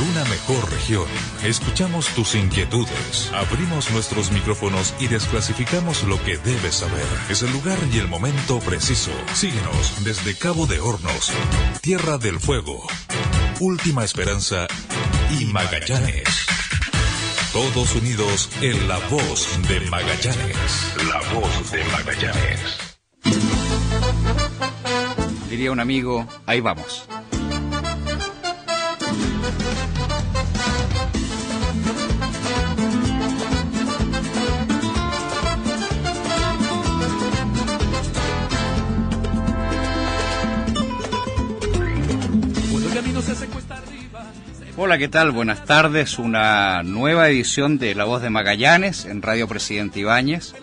una mejor región. Escuchamos tus inquietudes, abrimos nuestros micrófonos y desclasificamos lo que debes saber. Es el lugar y el momento preciso. Síguenos desde Cabo de Hornos, Tierra del Fuego, Última Esperanza y Magallanes. Todos unidos en La Voz de Magallanes. La Voz de Magallanes. Diría un amigo, ahí vamos. Hola, ¿qué tal? Buenas tardes. Una nueva edición de La Voz de Magallanes en Radio Presidente Ibáñez.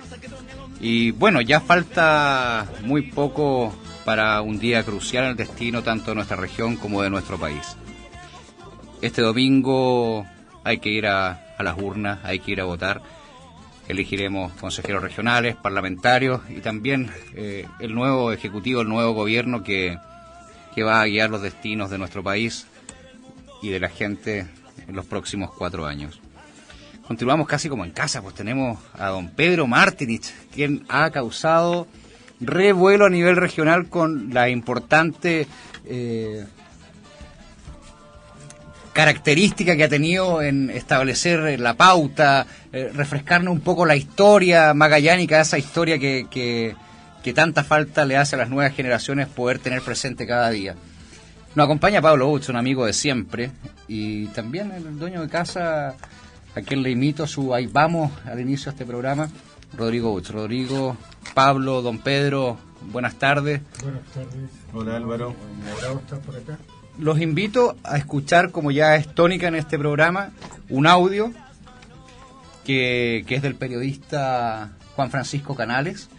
Y bueno, ya falta muy poco para un día crucial en el destino tanto de nuestra región como de nuestro país. Este domingo hay que ir a las urnas, hay que ir a votar. Elegiremos consejeros regionales, parlamentarios y también el nuevo ejecutivo, el nuevo gobierno que va a guiar los destinos de nuestro país y de la gente en los próximos 4 años. Continuamos casi como en casa, pues tenemos a don Pedro Martinich, quien ha causado revuelo a nivel regional con la importante característica que ha tenido en establecer la pauta, refrescarnos un poco la historia magallánica, esa historia que tanta falta le hace a las nuevas generaciones poder tener presente cada día. Nos acompaña Pablo Uch, un amigo de siempre, y también el dueño de casa, a quien le imito su ahí vamos al inicio de este programa, Rodrigo Uch. Rodrigo, Pablo, don Pedro, buenas tardes. Buenas tardes. Hola Álvaro. ¿Estás por acá? Los invito a escuchar, como ya es tónica en este programa, un audio que es del periodista Juan Francisco Canales,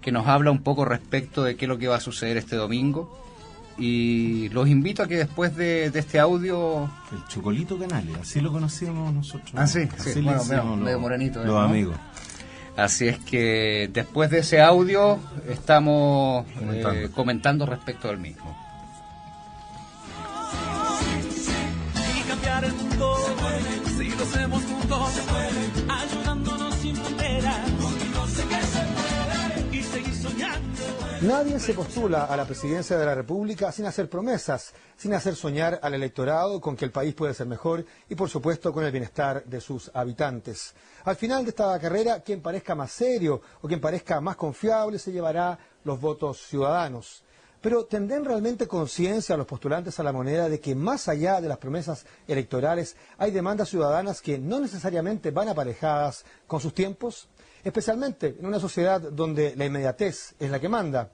que nos habla un poco respecto de qué es lo que va a suceder este domingo. Y los invito a que después de este audio... El Chocolito Canales, así lo conocíamos nosotros. Ah, sí, así bueno, medio morenito. Los ¿no? amigos. Así es que después de ese audio estamos comentando respecto del mismo. Y cambiar el mundo, si lo hacemos juntos, ayudándonos sin fronteras, conmigo sé que se puede, y seguir soñando. Nadie se postula a la presidencia de la República sin hacer promesas, sin hacer soñar al electorado con que el país puede ser mejor y, por supuesto, con el bienestar de sus habitantes. Al final de esta carrera, quien parezca más serio o quien parezca más confiable se llevará los votos ciudadanos. Pero ¿tendrán realmente conciencia los postulantes a la moneda de que más allá de las promesas electorales hay demandas ciudadanas que no necesariamente van aparejadas con sus tiempos? Especialmente en una sociedad donde la inmediatez es la que manda.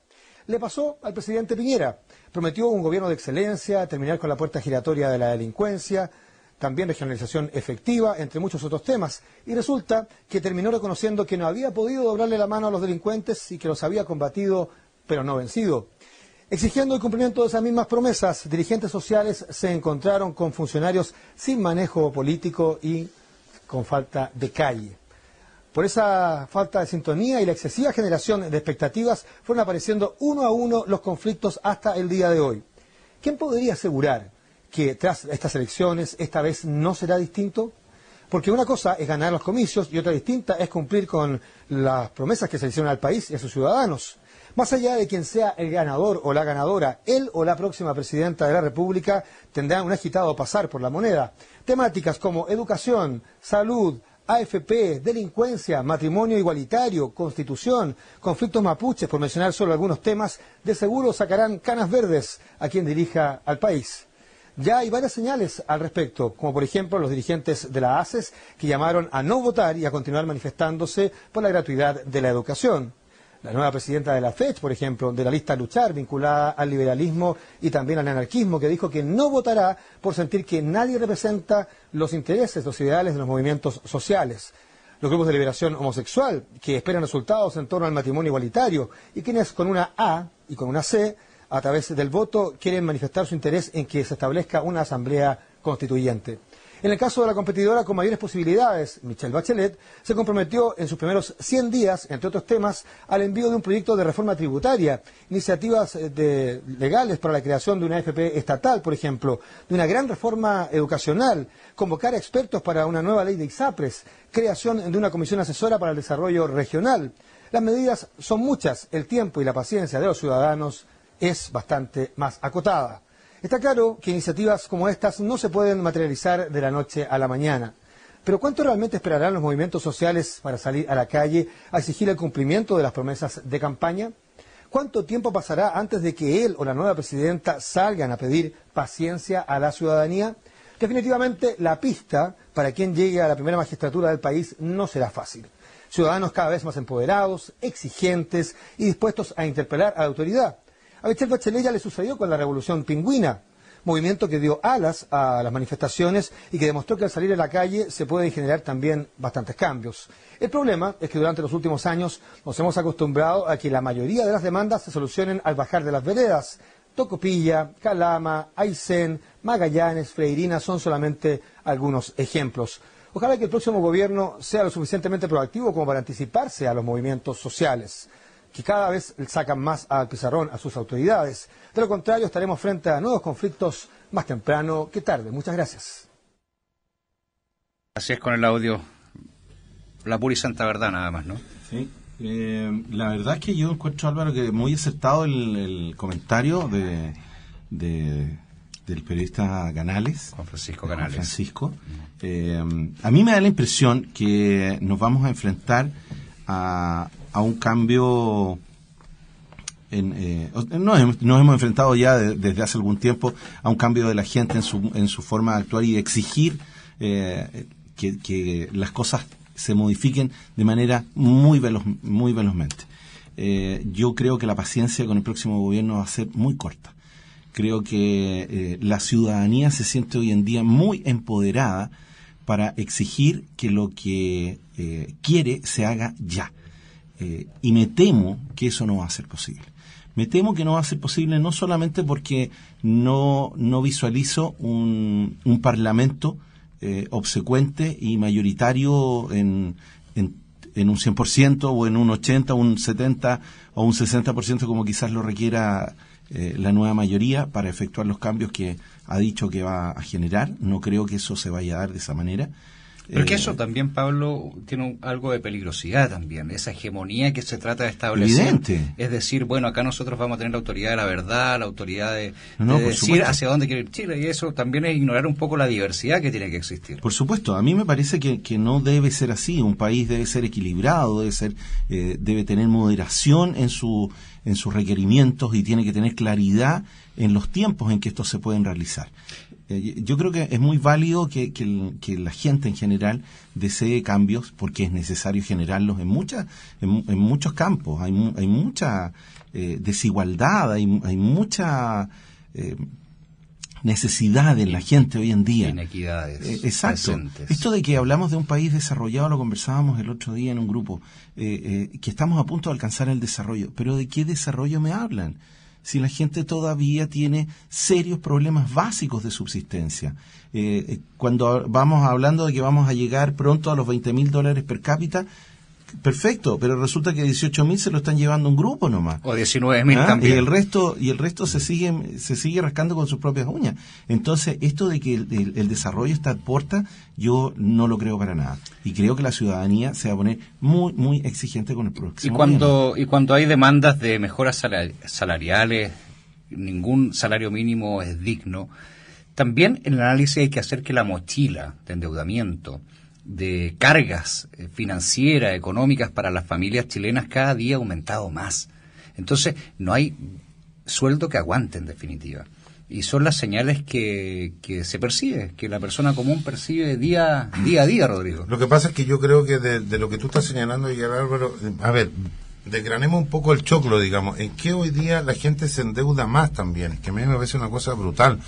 Le pasó al presidente Piñera. Prometió un gobierno de excelencia, terminar con la puerta giratoria de la delincuencia, también regionalización efectiva, entre muchos otros temas. Y resulta que terminó reconociendo que no había podido doblarle la mano a los delincuentes y que los había combatido, pero no vencido. Exigiendo el cumplimiento de esas mismas promesas, dirigentes sociales se encontraron con funcionarios sin manejo político y con falta de calle. Por esa falta de sintonía y la excesiva generación de expectativas fueron apareciendo uno a uno los conflictos hasta el día de hoy. ¿Quién podría asegurar que tras estas elecciones esta vez no será distinto? Porque una cosa es ganar los comicios y otra distinta es cumplir con las promesas que se le hicieron al país y a sus ciudadanos. Más allá de quien sea el ganador o la ganadora, él o la próxima presidenta de la República tendrán un agitado pasar por la moneda. Temáticas como educación, salud, AFP, delincuencia, matrimonio igualitario, constitución, conflictos mapuches, por mencionar solo algunos temas, de seguro sacarán canas verdes a quien dirija al país. Ya hay varias señales al respecto, como por ejemplo los dirigentes de la ACES que llamaron a no votar y a continuar manifestándose por la gratuidad de la educación. La nueva presidenta de la FECH, por ejemplo, de la lista Luchar, vinculada al liberalismo y también al anarquismo, que dijo que no votará por sentir que nadie representa los intereses, los ideales de los movimientos sociales. Los grupos de liberación homosexual, que esperan resultados en torno al matrimonio igualitario, y quienes con una A y con una C, a través del voto, quieren manifestar su interés en que se establezca una asamblea constituyente. En el caso de la competidora con mayores posibilidades, Michelle Bachelet, se comprometió en sus primeros 100 días, entre otros temas, al envío de un proyecto de reforma tributaria, iniciativas legales para la creación de una AFP estatal, por ejemplo, de una gran reforma educacional, convocar a expertos para una nueva ley de ISAPRES, creación de una comisión asesora para el desarrollo regional. Las medidas son muchas, el tiempo y la paciencia de los ciudadanos es bastante más acotada. Está claro que iniciativas como estas no se pueden materializar de la noche a la mañana. Pero ¿cuánto realmente esperarán los movimientos sociales para salir a la calle a exigir el cumplimiento de las promesas de campaña? ¿Cuánto tiempo pasará antes de que él o la nueva presidenta salgan a pedir paciencia a la ciudadanía? Definitivamente la pista para quien llegue a la primera magistratura del país no será fácil. Ciudadanos cada vez más empoderados, exigentes y dispuestos a interpelar a la autoridad. A Michelle Bachelet ya le sucedió con la Revolución Pingüina, movimiento que dio alas a las manifestaciones y que demostró que al salir a la calle se pueden generar también bastantes cambios. El problema es que durante los últimos años nos hemos acostumbrado a que la mayoría de las demandas se solucionen al bajar de las veredas. Tocopilla, Calama, Aysén, Magallanes, Freirina son solamente algunos ejemplos. Ojalá que el próximo gobierno sea lo suficientemente proactivo como para anticiparse a los movimientos sociales, que cada vez sacan más al pizarrón a sus autoridades. De lo contrario, estaremos frente a nuevos conflictos más temprano que tarde. Muchas gracias. Así es con el audio, la pura y santa verdad nada más, ¿no? Sí. La verdad es que yo encuentro, Álvaro, que muy acertado el comentario del periodista Canales, Juan Francisco Canales. Francisco. A mí me da la impresión que nos vamos a enfrentar a un cambio nos hemos enfrentado ya desde hace algún tiempo a un cambio de la gente en su forma de actuar y de exigir que las cosas se modifiquen de manera muy velozmente. Yo creo que la paciencia con el próximo gobierno va a ser muy corta. Creo que la ciudadanía se siente hoy en día muy empoderada para exigir que lo que quiere se haga ya. Y me temo que eso no va a ser posible. Me temo que no va a ser posible no solamente porque no visualizo un parlamento obsecuente y mayoritario en un 100% o en un 80%, un 70% o un 60% como quizás lo requiera la nueva mayoría para efectuar los cambios que ha dicho que va a generar. No creo que eso se vaya a dar de esa manera. Pero que eso también, Pablo, tiene algo de peligrosidad también, esa hegemonía que se trata de establecer. Evidente. Es decir, bueno, acá nosotros vamos a tener la autoridad de la verdad, la autoridad de decir supuesto. Hacia dónde quiere ir Chile, y eso también es ignorar un poco la diversidad que tiene que existir. Por supuesto, a mí me parece que no debe ser así. Un país debe ser equilibrado, debe tener moderación en sus requerimientos y tiene que tener claridad en los tiempos en que estos se pueden realizar. Yo creo que es muy válido que la gente en general desee cambios porque es necesario generarlos en muchos campos. Hay mucha desigualdad, hay mucha necesidad en la gente hoy en día. Inequidades. Exacto. Presentes. Esto de que hablamos de un país desarrollado lo conversábamos el otro día en un grupo, que estamos a punto de alcanzar el desarrollo. ¿Pero de qué desarrollo me hablan? Si la gente todavía tiene serios problemas básicos de subsistencia. Cuando vamos hablando de que vamos a llegar pronto a los $20,000 per cápita, perfecto, pero resulta que 18.000 se lo están llevando un grupo nomás. O 19.000 también. Y el resto se sigue rascando con sus propias uñas. Entonces, esto de que el desarrollo está a puerta, yo no lo creo para nada. Y creo que la ciudadanía se va a poner muy, muy exigente con el próximo gobierno. Y cuando hay demandas de mejoras salariales, ningún salario mínimo es digno, también en el análisis hay que hacer que la mochila de endeudamiento, de cargas financieras, económicas para las familias chilenas cada día ha aumentado más. Entonces, no hay sueldo que aguante en definitiva. Y son las señales que se percibe, que la persona común percibe día a día, Rodrigo. Lo que pasa es que yo creo que de lo que tú estás señalando, Álvaro, a ver, desgranemos un poco el choclo, digamos. ¿En qué hoy día la gente se endeuda más también? Es que a mí me parece una cosa brutal.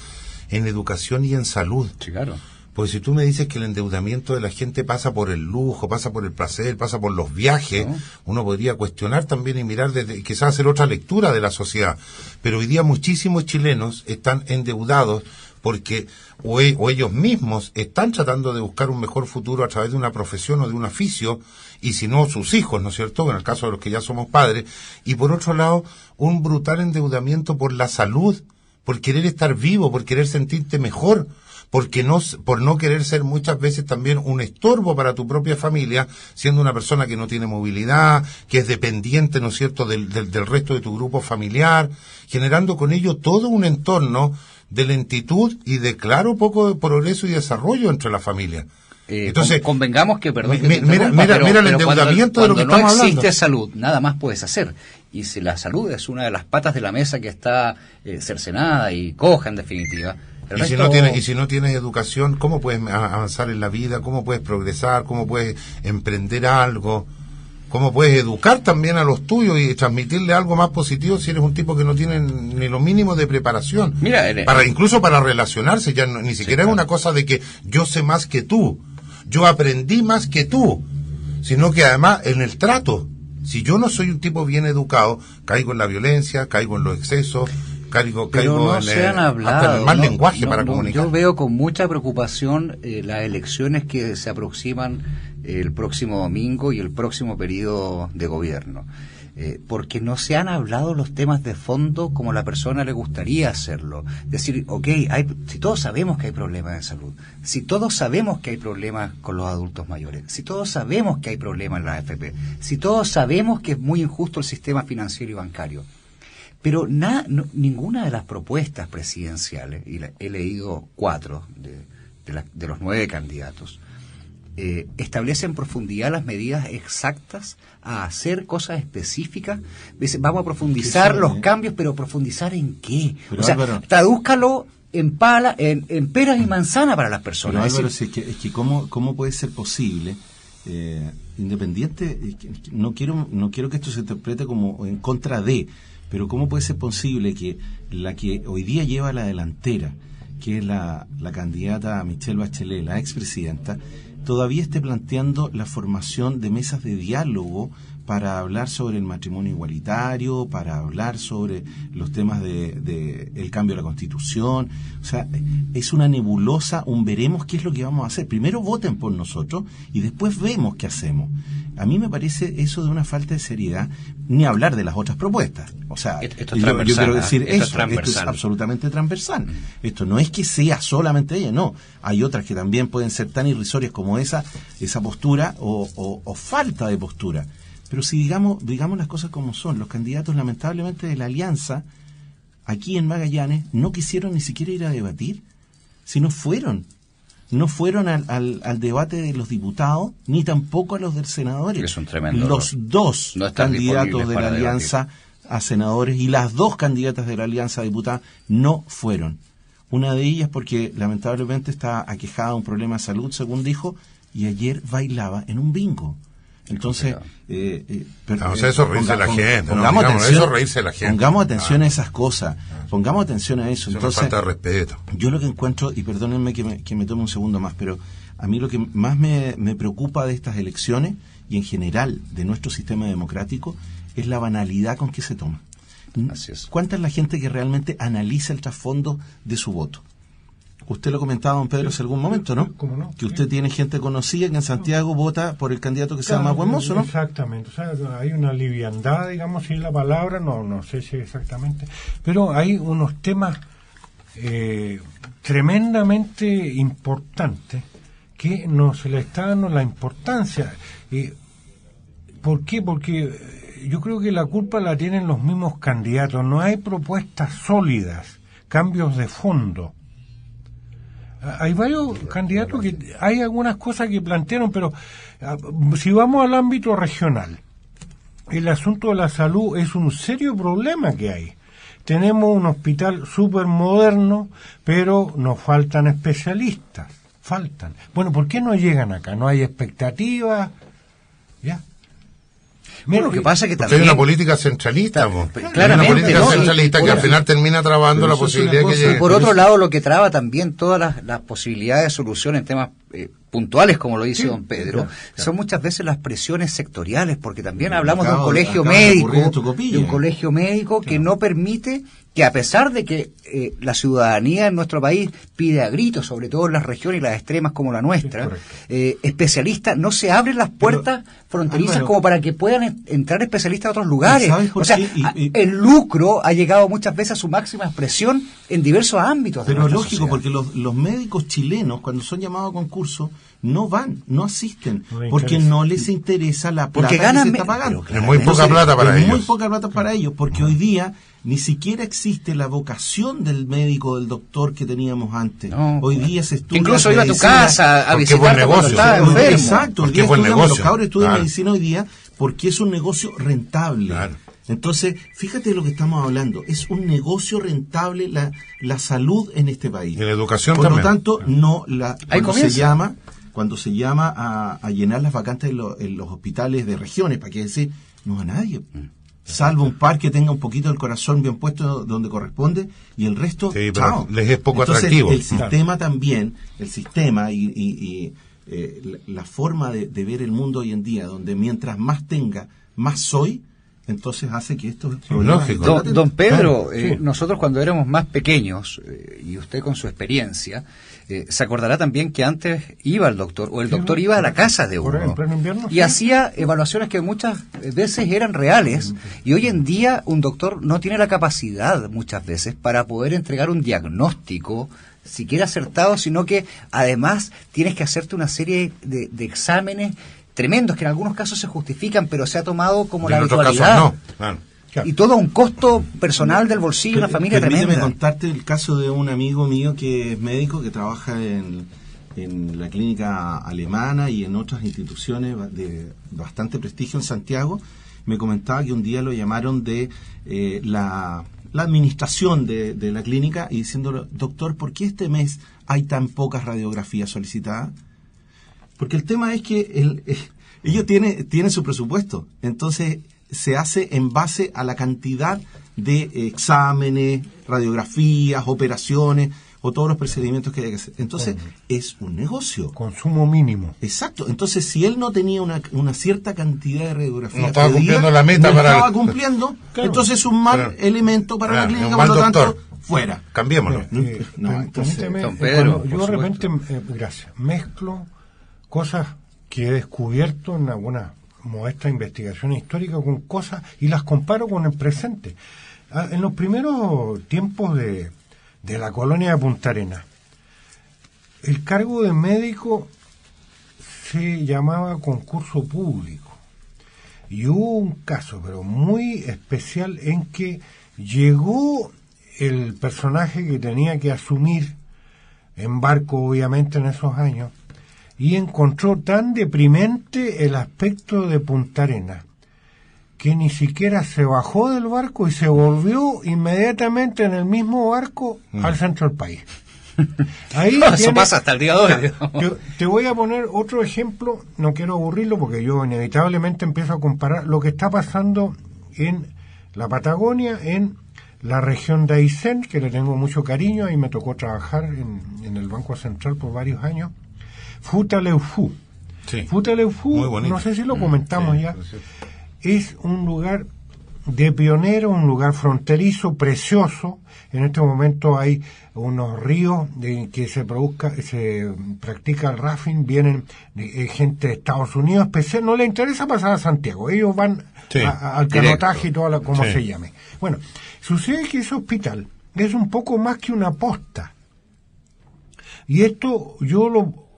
En educación y en salud. Sí, claro. Porque si tú me dices que el endeudamiento de la gente pasa por el lujo, pasa por el placer, pasa por los viajes, ¿no? Uno podría cuestionar también y mirar desde, quizás hacer otra lectura de la sociedad. Pero hoy día muchísimos chilenos están endeudados porque o ellos mismos están tratando de buscar un mejor futuro a través de una profesión o de un oficio, y si no, sus hijos, ¿no es cierto?, en el caso de los que ya somos padres, y por otro lado, un brutal endeudamiento por la salud, por querer estar vivo, por querer sentirte mejor, por no querer ser muchas veces también un estorbo para tu propia familia, siendo una persona que no tiene movilidad, que es dependiente, ¿no es cierto?, del resto de tu grupo familiar, generando con ello todo un entorno de lentitud y de claro poco de progreso y desarrollo entre la familia. Entonces, convengamos que, perdón, mira el endeudamiento de lo que estamos hablando. Cuando no existe salud, nada más puedes hacer. Y si la salud es una de las patas de la mesa que está cercenada y coja, en definitiva. Y si no tienes educación, ¿cómo puedes avanzar en la vida? ¿Cómo puedes progresar? ¿Cómo puedes emprender algo? ¿Cómo puedes educar también a los tuyos y transmitirle algo más positivo si eres un tipo que no tiene ni lo mínimo de preparación? Mira, incluso para relacionarse, ya ni siquiera es una cosa de que yo sé más que tú, yo aprendí más que tú, sino que además en el trato, si yo no soy un tipo bien educado, caigo en la violencia, caigo en los excesos, caigo no en se han hablado, hasta en el mal lenguaje para comunicar. Yo veo con mucha preocupación las elecciones que se aproximan el próximo domingo y el próximo periodo de gobierno, porque no se han hablado los temas de fondo como a la persona le gustaría hacerlo. Decir, si todos sabemos que hay problemas de salud, si todos sabemos que hay problemas con los adultos mayores, si todos sabemos que hay problemas en la AFP, si todos sabemos que es muy injusto el sistema financiero y bancario, pero ninguna de las propuestas presidenciales, y he leído 4 de los 9 candidatos, establece en profundidad las medidas exactas a hacer cosas específicas. Vamos a profundizar los cambios, pero ¿profundizar en qué? Pero, o sea, Álvaro, tradúzcalo en peras y manzanas para las personas. Pero, Álvaro, es que ¿cómo puede ser posible, independiente, no quiero que esto se interprete como en contra de, pero cómo puede ser posible que la que hoy día lleva la delantera, que es la candidata Michelle Bachelet, la expresidenta, todavía esté planteando la formación de mesas de diálogo para hablar sobre el matrimonio igualitario, para hablar sobre los temas de el cambio de la Constitución? O sea, es una nebulosa, veremos qué es lo que vamos a hacer. Primero voten por nosotros y después vemos qué hacemos. A mí me parece eso de una falta de seriedad, ni hablar de las otras propuestas. O sea, esto es yo quiero decir esto es absolutamente transversal. Esto no es que sea solamente ella, no. Hay otras que también pueden ser tan irrisorias como esa postura o falta de postura. Pero si digamos las cosas como son, los candidatos lamentablemente de la alianza, aquí en Magallanes, no quisieron ni siquiera ir a debatir, sino no fueron al debate de los diputados, ni tampoco a los del senadores. Es un tremendo los dos candidatos de la alianza a senadores y las 2 candidatas de la alianza a diputadas no fueron. Una de ellas porque lamentablemente está aquejada de un problema de salud, según dijo, y ayer bailaba en un bingo. Entonces, eso reírse la gente. Pongamos atención a esas cosas. Pongamos atención a eso. Entonces, falta de respeto. Yo lo que encuentro, y perdónenme que me tome un segundo más, pero a mí lo que más me preocupa de estas elecciones y en general de nuestro sistema democrático es la banalidad con que se toma. Así es. ¿Cuánta es la gente que realmente analiza el trasfondo de su voto? Usted lo comentaba, don Pedro, hace algún momento, ¿no? ¿Cómo no? Que usted tiene gente conocida que en Santiago vota por el candidato que sea más buen mozo, ¿no? Exactamente. O sea, hay una liviandad, digamos, si es la palabra, no sé si exactamente. Pero hay unos temas tremendamente importantes que no se le está dando la importancia. ¿Por qué? Porque yo creo que la culpa la tienen los mismos candidatos. No hay propuestas sólidas, cambios de fondo. Hay varios candidatos que hay algunas cosas que plantearon, pero si vamos al ámbito regional, el asunto de la salud es un serio problema que hay. Tenemos un hospital súper moderno, pero nos faltan especialistas. Bueno, ¿por qué no llegan acá? ¿No hay expectativas? ¿Ya? Mira, lo que pasa es que también hay una política centralista, claramente, hay una política centralista que al eso, final termina trabando la posibilidad que llegue. Y por otro lado, lo que traba también todas las posibilidades de solución en temas puntuales, como lo dice don Pedro, son muchas veces las presiones sectoriales, porque también hablamos de un colegio médico, que no permite que a pesar de que la ciudadanía en nuestro país pide a gritos, sobre todo en las regiones y las extremas como la nuestra, especialistas, no se abren las puertas fronterizas, Álvaro, como para que puedan entrar especialistas a otros lugares. O sea, el lucro ha llegado muchas veces a su máxima expresión en diversos ámbitos. Pero es lógico, porque los médicos chilenos, cuando son llamados a concurso, no van, no asisten, porque no les interesa la plata que se está pagando. Es muy poca plata para ellos. Es muy poca plata para ellos, porque hoy día ni siquiera existe la vocación del médico, del doctor que teníamos antes. Hoy día se estudia. Incluso iba a tu casa a visitarte cuando estaba enfermo. Exacto, hoy día los cabros estudian medicina hoy día porque es un negocio rentable. Claro. Entonces, fíjate de lo que estamos hablando. Es un negocio rentable la salud en este país. Y la educación Por también. Por lo tanto, no cuando se llama a llenar las vacantes en los hospitales de regiones, para qué decir, no a nadie. Salvo un par que tenga un poquito el corazón bien puesto donde corresponde, y el resto, sí, chao. Les es poco Entonces, atractivo. El sistema también, y la forma de ver el mundo hoy en día, donde mientras más tenga, más soy, entonces hace que esto es lógico. Don Pedro, nosotros cuando éramos más pequeños, y usted con su experiencia, se acordará también que antes iba el doctor, o el doctor iba a la casa de uno, y hacía evaluaciones que muchas veces eran reales, y hoy en día un doctor no tiene la capacidad muchas veces para poder entregar un diagnóstico siquiera acertado, sino que además tienes que hacerte una serie de exámenes tremendos que en algunos casos se justifican, pero se ha tomado como la habitualidad. No. Claro. Y todo un costo personal del bolsillo de una familia tremenda. Permíteme contarte el caso de un amigo mío que es médico, que trabaja en la clínica alemana y en otras instituciones de bastante prestigio en Santiago. Me comentaba que un día lo llamaron de la administración de la clínica y diciéndole: doctor, ¿por qué este mes hay tan pocas radiografías solicitadas? Porque el tema es que ellos tienen su presupuesto, entonces se hace en base a la cantidad de exámenes, radiografías, operaciones o todos los procedimientos que hay que hacer. Entonces es un negocio. Consumo mínimo. Exacto. Entonces, si él no tenía una cierta cantidad de radiografías, no estaba cumpliendo la meta estaba cumpliendo, claro, entonces es un mal elemento para la clínica, por lo tanto, fuera. Cambiémoslo. Don Pedro, yo de repente, mezclo cosas que he descubierto en alguna modesta investigación histórica con cosas y las comparo con el presente. En los primeros tiempos de la colonia de Punta Arenas, el cargo de médico se llamaba concurso público, y hubo un caso pero muy especial en que llegó el personaje que tenía que asumir en barco, obviamente, en esos años, y encontró tan deprimente el aspecto de Punta Arenas que ni siquiera se bajó del barco y se volvió inmediatamente en el mismo barco al centro del país. Ahí eso pasa hasta el día de hoy. Te voy a poner otro ejemplo, no quiero aburrirlo porque yo inevitablemente empiezo a comparar lo que está pasando en la Patagonia, en la región de Aysén, que le tengo mucho cariño, ahí me tocó trabajar en el Banco Central por varios años. Futaleufú. Sí. Futaleufú, no sé si lo comentamos ya, es un lugar de pionero, un lugar fronterizo, precioso. En este momento hay unos ríos que se practica el rafting, vienen gente de Estados Unidos, no les interesa pasar a Santiago, ellos van al canotaje y toda como se llame. Bueno, sucede que ese hospital es un poco más que una posta, y esto yo lo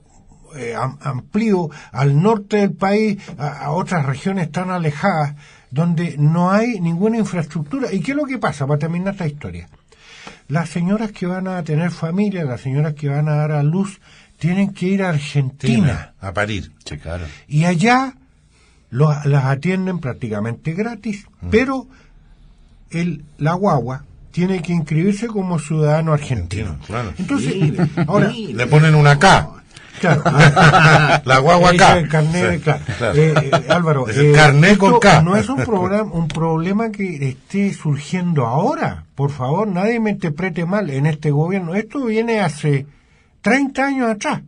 amplío al norte del país, a otras regiones tan alejadas donde no hay ninguna infraestructura. ¿Y qué es lo que pasa para terminar esta historia? Las señoras que van a tener familia, las señoras que van a dar a luz, tienen que ir a Argentina a parir. Sí, claro. Y allá las atienden prácticamente gratis, pero la guagua tiene que inscribirse como ciudadano argentino. Claro. Entonces, ahora le ponen una K. Claro. La guagua K. El carnet, claro. Álvaro, el carnet con K. No es un problema que esté surgiendo ahora. Por favor, nadie me interprete mal en este gobierno. Esto viene hace 30 años atrás.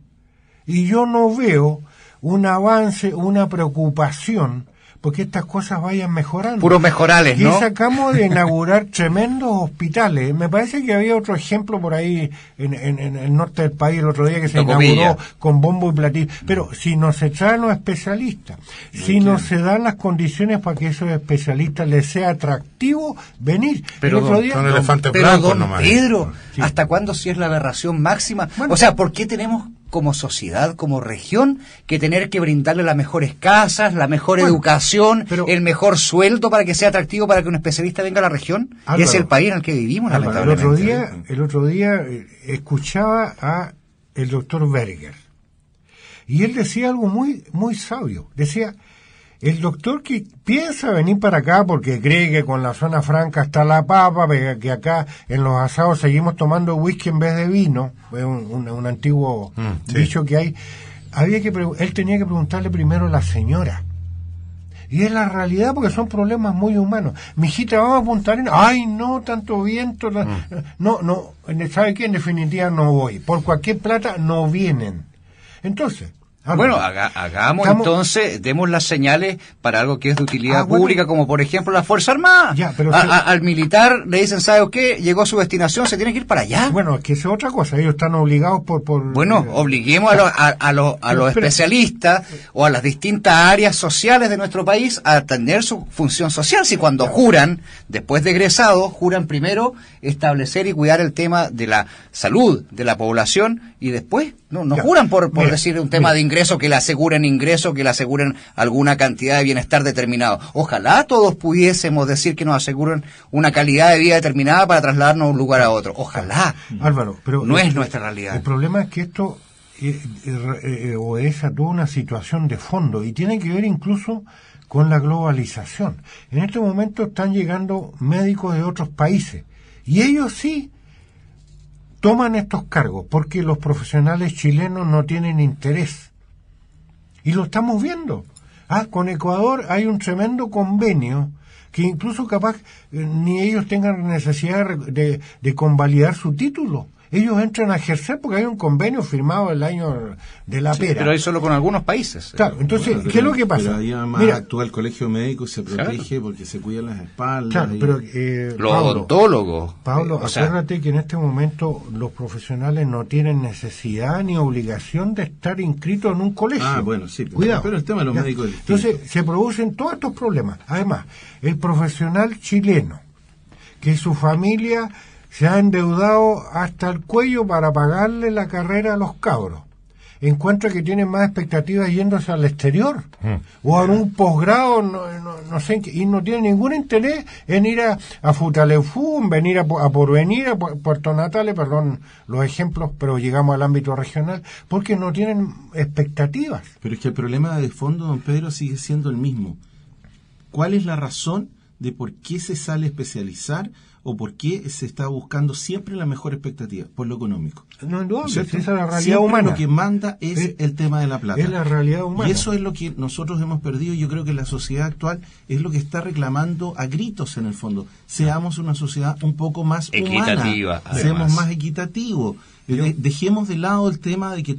Y yo no veo un avance, una preocupación porque estas cosas vayan mejorando. Puros mejorales, y ¿no? sacamos de inaugurar tremendos hospitales. Me parece que había otro ejemplo por ahí en el norte del país el otro día que se inauguró con bombo y platillo. Pero si no se traen los especialistas, si no se dan las condiciones para que esos especialistas les sea atractivo venir. Pero el otro día, son elefantes pero blancos don nomás. Pedro, Sí. ¿hasta cuándo si es la aberración máxima? Bueno. O sea, ¿por qué tenemos como sociedad, como región, que tener que brindarle las mejores casas, la mejor educación, el mejor sueldo para que sea atractivo para que un especialista venga a la región? Álvaro, es el país en el que vivimos, Álvaro, lamentablemente. el otro día escuchaba a el doctor Berger y él decía algo muy muy sabio. Decía, el doctor que piensa venir para acá porque cree que con la zona franca está la papa, que acá en los asados seguimos tomando whisky en vez de vino, es un antiguo dicho que hay, él tenía que preguntarle primero a la señora. Y es la realidad, porque son problemas muy humanos. Mijita, vamos a Punta Arenas. Ay, no, tanto viento. No, ¿sabe qué? En definitiva no voy. Por cualquier plata no vienen. Entonces, bueno, hagamos entonces, demos las señales para algo que es de utilidad pública, como por ejemplo la Fuerza Armada. Ya, pero al militar le dicen, ¿sabe qué? Llegó a su destinación, se tiene que ir para allá. Bueno, es que eso es otra cosa, ellos están obligados por bueno, obliguemos a los especialistas o a las distintas áreas sociales de nuestro país a atender su función social. Si cuando juran, después de egresados, juran primero establecer y cuidar el tema de la salud de la población y después no juran por decir un tema de ingreso, que le aseguren ingreso, que le aseguren alguna cantidad de bienestar determinado. Ojalá todos pudiésemos decir que nos aseguren una calidad de vida determinada para trasladarnos de un lugar a otro. Ojalá. Álvaro, pero no es nuestra realidad. El problema es que esto obedece a toda una situación de fondo y tiene que ver incluso con la globalización. En este momento están llegando médicos de otros países y ellos sí toman estos cargos porque los profesionales chilenos no tienen interés. Y lo estamos viendo. Con Ecuador hay un tremendo convenio que incluso capaz ni ellos tengan necesidad de convalidar su título. Ellos entran a ejercer porque hay un convenio firmado el año de la pera. Pero hay solo con algunos países. Claro, entonces, ¿qué es lo que pasa? Pero además actúa el colegio médico y se protege porque se cuidan las espaldas. Claro, pero, los odontólogos. Pablo, acuérdate que en este momento los profesionales no tienen necesidad ni obligación de estar inscritos en un colegio. Bueno, sí. Cuidado. Pero el tema de los médicos es distinto. Entonces, se producen todos estos problemas. Además, el profesional chileno, que su familia se ha endeudado hasta el cuello para pagarle la carrera a los cabros, encuentra que tienen más expectativas yéndose al exterior o a un posgrado, no sé, y no tiene ningún interés en ir a Futaleufú, en venir a Porvenir, a Puerto Natales, perdón los ejemplos, pero llegamos al ámbito regional, porque no tienen expectativas. Pero es que el problema de fondo, don Pedro, sigue siendo el mismo. ¿Cuál es la razón de por qué se sale a especializar o por qué se está buscando siempre la mejor expectativa? Por lo económico. No, esa es la realidad siempre humana. Lo que manda es el tema de la plata. Es la realidad humana. Y eso es lo que nosotros hemos perdido. Yo creo que la sociedad actual es lo que está reclamando a gritos en el fondo. Seamos una sociedad un poco más equitativa, humana. Seamos más equitativos. Dejemos de lado el tema de que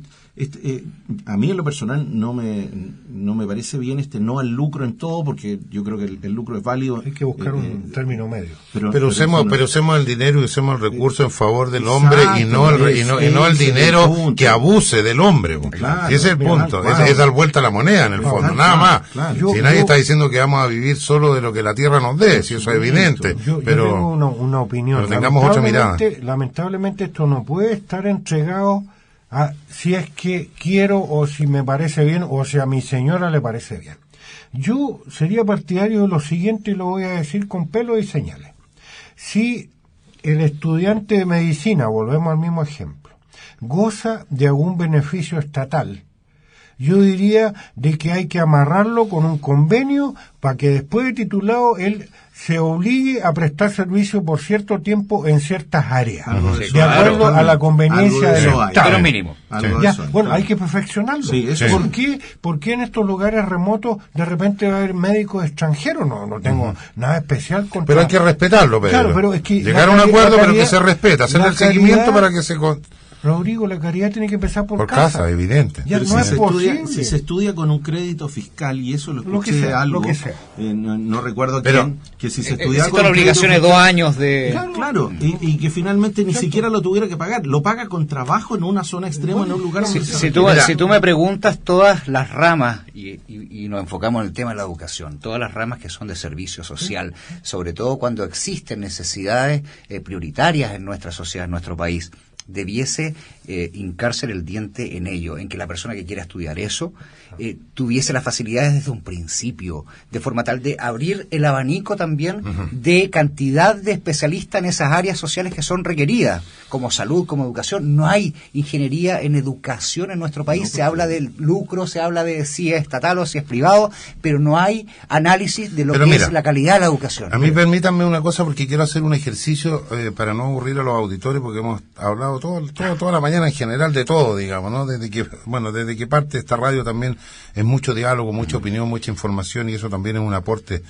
a mí en lo personal no me parece bien no al lucro en todo, porque yo creo que el lucro es válido. Hay que buscar un término medio. Pero usemos el dinero y usemos el recurso en favor del hombre y no el dinero que abuse del hombre. Claro, ese es el punto. Es dar vuelta a la moneda en el fondo, nada más. Claro. Si nadie está diciendo que vamos a vivir solo de lo que la tierra nos dé, si eso es evidente. Yo tengo una opinión. Pero tengamos otra mirada. Lamentablemente esto no puede estar entregado si es que quiero o si me parece bien o si a mi señora le parece bien. Yo sería partidario de lo siguiente y lo voy a decir con pelo y señales. Si el estudiante de medicina, volvemos al mismo ejemplo, goza de algún beneficio estatal, yo diría de que hay que amarrarlo con un convenio para que después de titulado él se obligue a prestar servicio por cierto tiempo en ciertas áreas, de acuerdo a la conveniencia del Estado. Pero mínimo. Hay que perfeccionarlo. Sí, ¿Por qué en estos lugares remotos de repente va a haber médicos extranjeros? No tengo nada especial contra... Pero hay que respetarlo, Pedro. Claro, pero es que llegar a un acuerdo, pero que se respeta, hacer el seguimiento para que se... Rodrigo, la caridad tiene que empezar por casa, evidente. Ya pero no es posible. Si se estudia con un crédito fiscal, y eso lo escuché que sea, algo, lo que sea. No recuerdo Pero, quién, que si se estudiaba con la obligación de 2 años de... Claro, y que finalmente ni siquiera lo tuviera que pagar. Lo paga con trabajo en una zona extrema, en un lugar... Si tú me preguntas, todas las ramas, y nos enfocamos en el tema de la educación, todas las ramas que son de servicio social, sobre todo cuando existen necesidades prioritarias en nuestra sociedad, en nuestro país, debiese hincarse el diente en ello, en que la persona que quiera estudiar eso tuviese las facilidades desde un principio, de forma tal de abrir el abanico también de cantidad de especialistas en esas áreas sociales que son requeridas, como salud, como educación. No hay ingeniería en educación en nuestro país, se habla del lucro, se habla de si es estatal o si es privado, pero no hay análisis de lo que es la calidad de la educación. A mí permítanme una cosa, porque quiero hacer un ejercicio para no aburrir a los auditores, porque hemos hablado toda la mañana en general de todo, digamos, ¿no? Desde que parte esta radio también es mucho diálogo, mucha opinión, mucha información, y eso también es un aporte.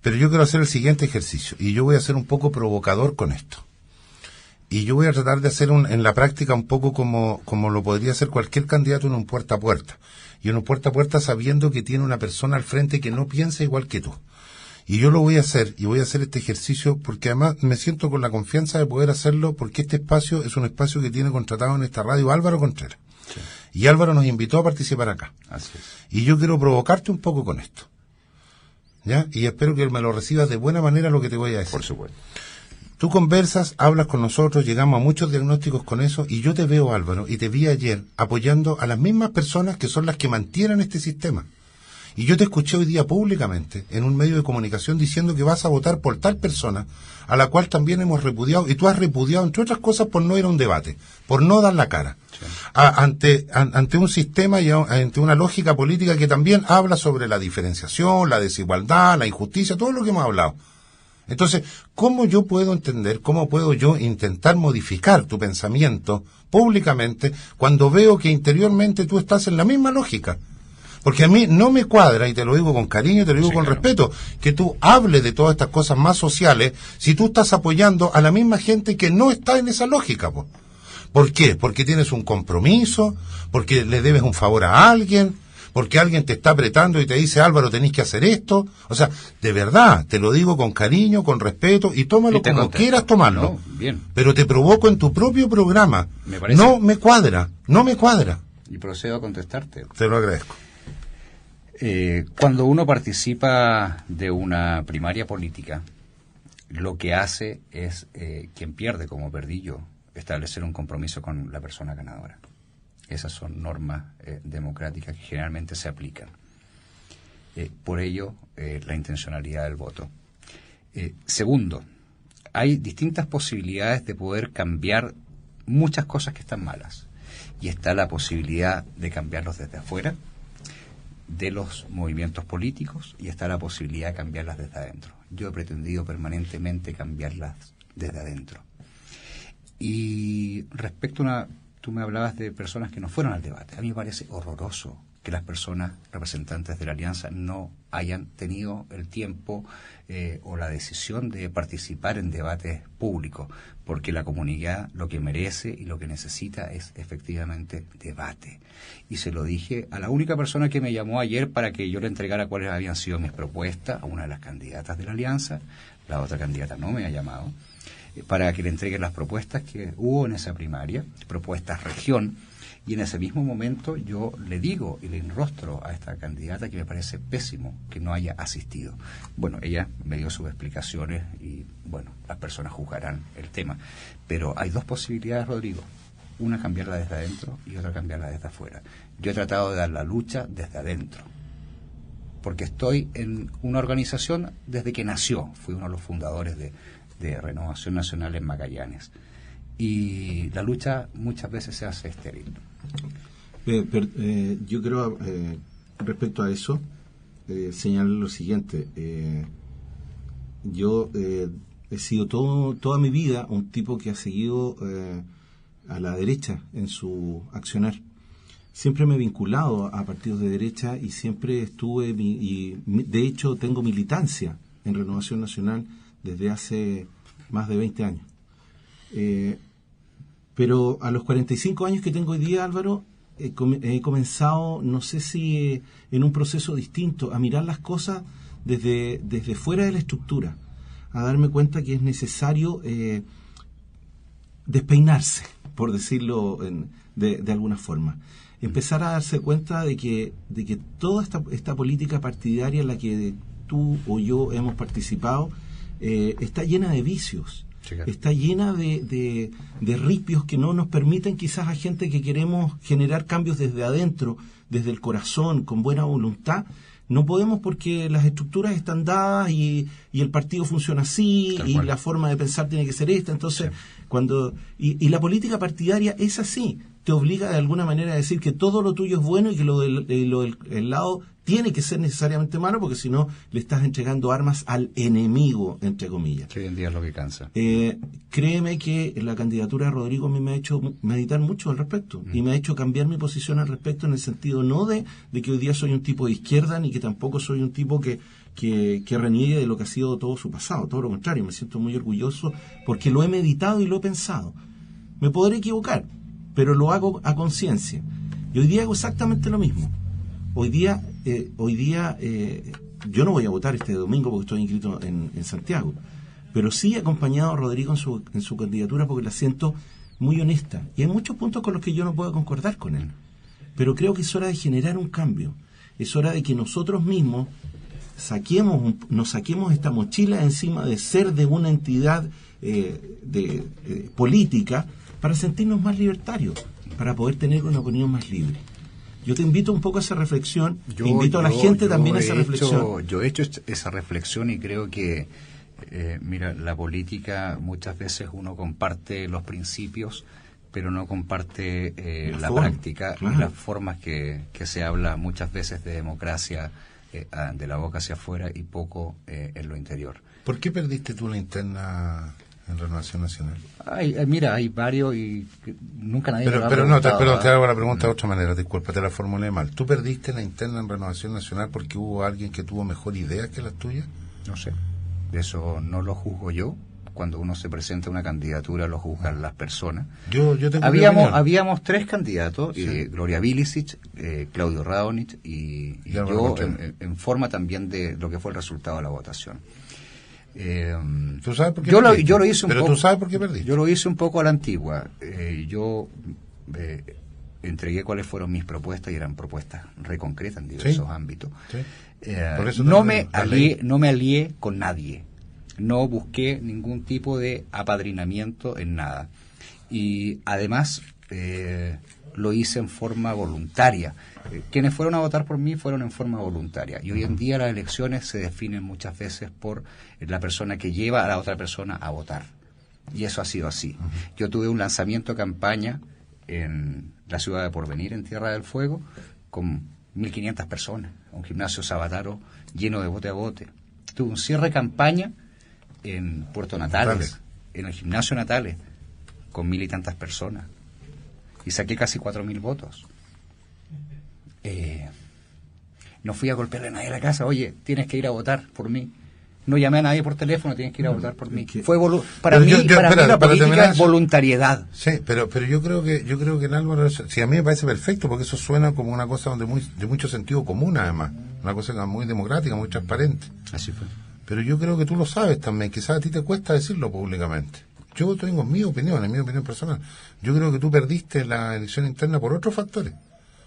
Pero yo quiero hacer el siguiente ejercicio, y yo voy a ser un poco provocador con esto. Y yo voy a tratar de hacer en la práctica un poco como lo podría hacer cualquier candidato en un puerta a puerta. Y en un puerta a puerta sabiendo que tiene una persona al frente que no piensa igual que tú. Y yo lo voy a hacer, y voy a hacer este ejercicio porque además me siento con la confianza de poder hacerlo, porque este espacio es un espacio que tiene contratado en esta radio Álvaro Contreras. Sí. Y Álvaro nos invitó a participar acá. Así es. Y yo quiero provocarte un poco con esto. ¿Ya? Y espero que me lo recibas de buena manera lo que te voy a decir. Por supuesto. Tú conversas, hablas con nosotros, llegamos a muchos diagnósticos con eso, y yo te veo, Álvaro, y te vi ayer apoyando a las mismas personas que son las que mantienen este sistema. Y yo te escuché hoy día públicamente en un medio de comunicación diciendo que vas a votar por tal persona a la cual también hemos repudiado, y tú has repudiado, entre otras cosas, por no ir a un debate, por no dar la cara. Sí. Ante un sistema y ante una lógica política que también habla sobre la diferenciación, la desigualdad, la injusticia, todo lo que hemos hablado. Entonces, ¿cómo yo puedo entender, cómo puedo yo intentar modificar tu pensamiento públicamente cuando veo que interiormente tú estás en la misma lógica? Porque a mí no me cuadra, y te lo digo con cariño, te lo digo con respeto, que tú hables de todas estas cosas más sociales si tú estás apoyando a la misma gente que no está en esa lógica, po. ¿Por qué? Porque tienes un compromiso, porque le debes un favor a alguien, porque alguien te está apretando y te dice, Álvaro, tenés que hacer esto. O sea, de verdad, te lo digo con cariño, con respeto, y tómalo como quieras tomarlo. No, bien. Pero te provoco en tu propio programa. No me cuadra. Y procedo a contestarte. Te lo agradezco. Cuando uno participa de una primaria política, lo que hace es, quien pierde como perdí yo, establecer un compromiso con la persona ganadora. Esas son normas democráticas que generalmente se aplican. Por ello, la intencionalidad del voto. Segundo, hay distintas posibilidades de poder cambiar muchas cosas que están malas. Y está la posibilidad de cambiarlos desde afuera, de los movimientos políticos, y está la posibilidad de cambiarlas desde adentro. Yo he pretendido permanentemente cambiarlas desde adentro. Y respecto a tú me hablabas de personas que no fueron al debate. A mí me parece horroroso que las personas representantes de la Alianza no hayan tenido el tiempo o la decisión de participar en debates públicos, porque la comunidad lo que merece y lo que necesita es efectivamente debate. Y se lo dije a la única persona que me llamó ayer para que yo le entregara cuáles habían sido mis propuestas, a una de las candidatas de la Alianza. La otra candidata no me ha llamado, para que le entregue las propuestas que hubo en esa primaria, propuestas región, y en ese mismo momento yo le digo y le enrostro a esta candidata que me parece pésimo que no haya asistido. Bueno, ella me dio sus explicaciones y, bueno, las personas juzgarán el tema. Pero hay dos posibilidades, Rodrigo. Una, cambiarla desde adentro, y otra, cambiarla desde afuera. Yo he tratado de dar la lucha desde adentro, porque estoy en una organización desde que nació. Fui uno de los fundadores de Renovación Nacional en Magallanes. Y la lucha muchas veces se hace estéril. Yo creo, respecto a eso, señalar lo siguiente. Yo he sido toda mi vida un tipo que ha seguido a la derecha en su accionar. Siempre me he vinculado a partidos de derecha y siempre estuve, de hecho tengo militancia en Renovación Nacional desde hace más de 20 años. Pero a los 45 años que tengo hoy día, Álvaro, he comenzado, no sé si en un proceso distinto, a mirar las cosas desde fuera de la estructura, a darme cuenta que es necesario despeinarse, por decirlo de alguna forma. Empezar a darse cuenta de que toda esta política partidaria en la que tú o yo hemos participado está llena de vicios. Está llena de ripios que no nos permiten quizás a gente que queremos generar cambios desde adentro, desde el corazón, con buena voluntad. No podemos porque las estructuras están dadas y el partido funciona así y la forma de pensar tiene que ser esta. Entonces, y la política partidaria es así. Te obliga de alguna manera a decir que todo lo tuyo es bueno y que lo del lado tiene que ser necesariamente malo, porque si no le estás entregando armas al enemigo, entre comillas. Que hoy en día es lo que cansa. Créeme que la candidatura de Rodrigo a mí me ha hecho meditar mucho al respecto y me ha hecho cambiar mi posición al respecto, en el sentido no de que hoy día soy un tipo de izquierda, ni que tampoco soy un tipo que reniegue de lo que ha sido todo su pasado. Todo lo contrario, me siento muy orgulloso porque lo he meditado y lo he pensado. Me podré equivocar, pero lo hago a conciencia. Y hoy día hago exactamente lo mismo. Hoy día yo no voy a votar este domingo porque estoy inscrito en Santiago, pero sí he acompañado a Rodrigo en su candidatura porque la siento muy honesta. Y hay muchos puntos con los que yo no puedo concordar con él. Pero creo que es hora de generar un cambio. Es hora de que nosotros mismos nos saquemos esta mochila encima de ser de una entidad política para sentirnos más libertarios, para poder tener una opinión más libre. Yo te invito un poco a esa reflexión, invito a la gente también a esa reflexión. Yo he hecho esa reflexión y creo que, mira, la política muchas veces uno comparte los principios, pero no comparte la práctica, claro, y las formas que se habla muchas veces de democracia de la boca hacia afuera y poco en lo interior. ¿Por qué perdiste tú la interna en Renovación Nacional? Mira, hay varios y nunca nadie pero te hago la pregunta de otra manera, disculpa, te la formulé mal. ¿Tú perdiste la interna en Renovación Nacional porque hubo alguien que tuvo mejor idea que las tuyas? No sé, de eso no lo juzgo yo. Cuando uno se presenta a una candidatura lo juzgan las personas. Yo tengo habíamos 3 candidatos, sí. Gloria Vilicic, Claudio Raonic y yo en forma también de lo que fue el resultado de la votación. ¿Tú sabes por qué yo lo hice un pero poco, tú sabes por qué perdiste. Yo lo hice un poco a la antigua. Yo entregué cuáles fueron mis propuestas y eran propuestas reconcretas en diversos ámbitos. Sí. Por eso no me alié con nadie. No busqué ningún tipo de apadrinamiento en nada. Y además lo hice en forma voluntaria. Quienes fueron a votar por mí fueron en forma voluntaria. Y hoy en día las elecciones se definen muchas veces por la persona que lleva a la otra persona a votar. Y eso ha sido así. Yo tuve un lanzamiento de campaña en la ciudad de Porvenir, en Tierra del Fuego, con 1.500 personas. Un gimnasio Sabataro lleno de bote a bote. Tuve un cierre de campaña en Puerto Natales, en el gimnasio Natales, con 1.000 y tantas personas. Y saqué casi 4.000 votos. No fui a golpearle a nadie a la casa. Oye, tienes que ir a votar por mí. No llamé a nadie por teléfono, tienes que ir a votar por mí. Fue para mí la política es voluntariedad. Sí, pero yo creo que el Álvaro, sí, a mí me parece perfecto, porque eso suena como una cosa de mucho sentido común, además, una cosa muy democrática, muy transparente. Así fue. Pero yo creo que tú lo sabes también, quizás a ti te cuesta decirlo públicamente. Yo tengo mi opinión personal. Yo creo que tú perdiste la elección interna por otros factores,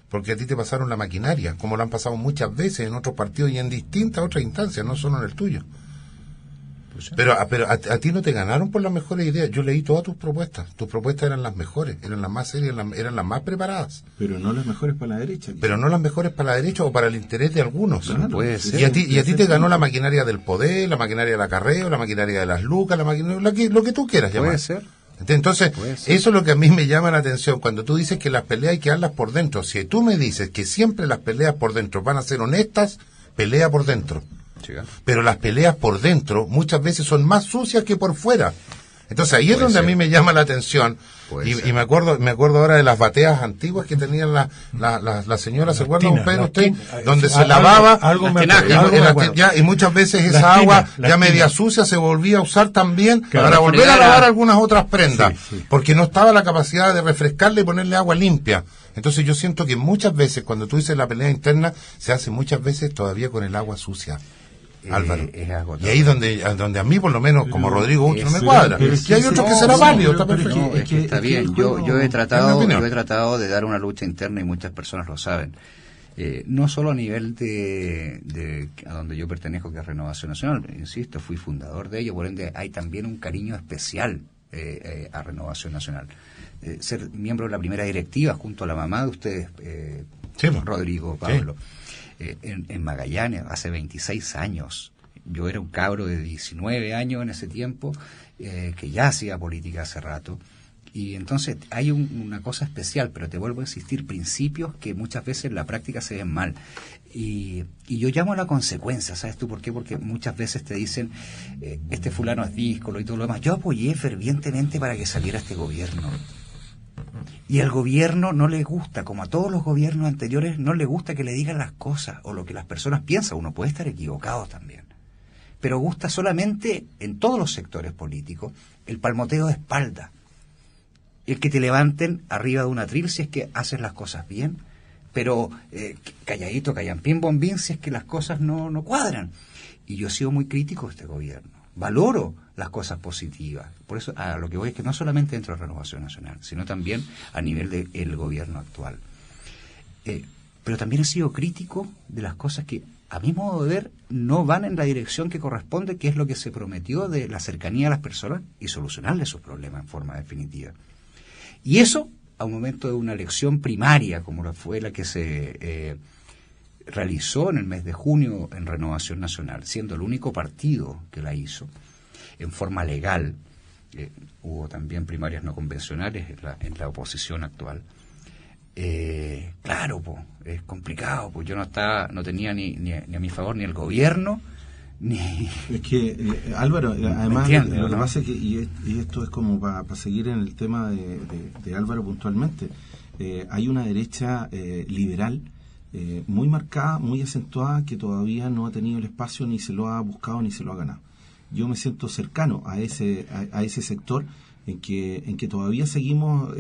porque a ti te pasaron la maquinaria, como lo han pasado muchas veces en otros partidos y en distintas otras instancias, no solo en el tuyo. Pues sí. Pero a ti no te ganaron por las mejores ideas. Yo leí todas tus propuestas eran las mejores, eran las más serias, eran las más preparadas. Pero no las mejores para la derecha. Pero no las mejores para la derecha o para el interés de algunos. Claro, puede ser, y a ti te ganó la maquinaria del poder, la maquinaria del acarreo, la maquinaria de las lucas, lo que tú quieras llamar. Puede ser. Entonces, eso es lo que a mí me llama la atención, cuando tú dices que las peleas hay que darlas por dentro. Si tú me dices que siempre las peleas por dentro van a ser honestas, pelea por dentro. Sí. Pero las peleas por dentro muchas veces son más sucias que por fuera. Entonces ahí es donde a mí me llama la atención. Y me acuerdo ahora de las bateas antiguas que tenían la señora, ¿se acuerda, don Pedro, usted? Donde se lavaba y muchas veces esa agua ya media sucia se volvía a usar también para volver a lavar algunas otras prendas, porque no estaba la capacidad de refrescarle y ponerle agua limpia. Entonces yo siento que muchas veces, cuando tú dices la pelea interna, se hace muchas veces todavía con el agua sucia. Álvaro. Y ahí donde a mí, por lo menos, como Rodrigo Ucho, no me cuadra. Y hay otros que será válido. Está bien. Yo he tratado de dar una lucha interna y muchas personas lo saben. No solo a nivel de a donde yo pertenezco, que es Renovación Nacional, insisto, fui fundador de ello, por ende hay también un cariño especial a Renovación Nacional. Ser miembro de la primera directiva junto a la mamá de ustedes, Rodrigo, Pablo. En Magallanes, hace 26 años. Yo era un cabro de 19 años en ese tiempo, que ya hacía política hace rato. Y entonces hay una cosa especial, pero te vuelvo a insistir, principios que muchas veces en la práctica se ven mal. Y yo llamo a la consecuencia, ¿sabes tú por qué? Porque muchas veces te dicen, este fulano es díscolo y todo lo demás. Yo apoyé fervientemente para que saliera este gobierno. Y al gobierno no le gusta, como a todos los gobiernos anteriores, no le gusta que le digan las cosas o lo que las personas piensan. Uno puede estar equivocado también. Pero gusta solamente, en todos los sectores políticos, el palmoteo de espalda. El que te levanten arriba de un atril si es que haces las cosas bien, pero calladito, callampín, bombín, si es que las cosas no cuadran. Y yo he sido muy crítico de este gobierno. Valoro las cosas positivas. Por eso a lo que voy es que no solamente dentro de Renovación Nacional, sino también a nivel del gobierno actual. Pero también he sido crítico de las cosas que, a mi modo de ver, no van en la dirección que corresponde, que es lo que se prometió de la cercanía a las personas y solucionarles sus problemas en forma definitiva. Y eso, a un momento de una elección primaria, como fue la que se realizó en el mes de junio en Renovación Nacional, siendo el único partido que la hizo en forma legal. Hubo también primarias no convencionales en la oposición actual. Claro, es complicado, yo no tenía ni a mi favor ni el gobierno, ni... Es que, Álvaro, además, lo que pasa es que, y esto es como para seguir en el tema de Álvaro puntualmente, hay una derecha liberal muy marcada, muy acentuada, que todavía no ha tenido el espacio, ni se lo ha buscado, ni se lo ha ganado. Yo me siento cercano a ese sector en que todavía seguimos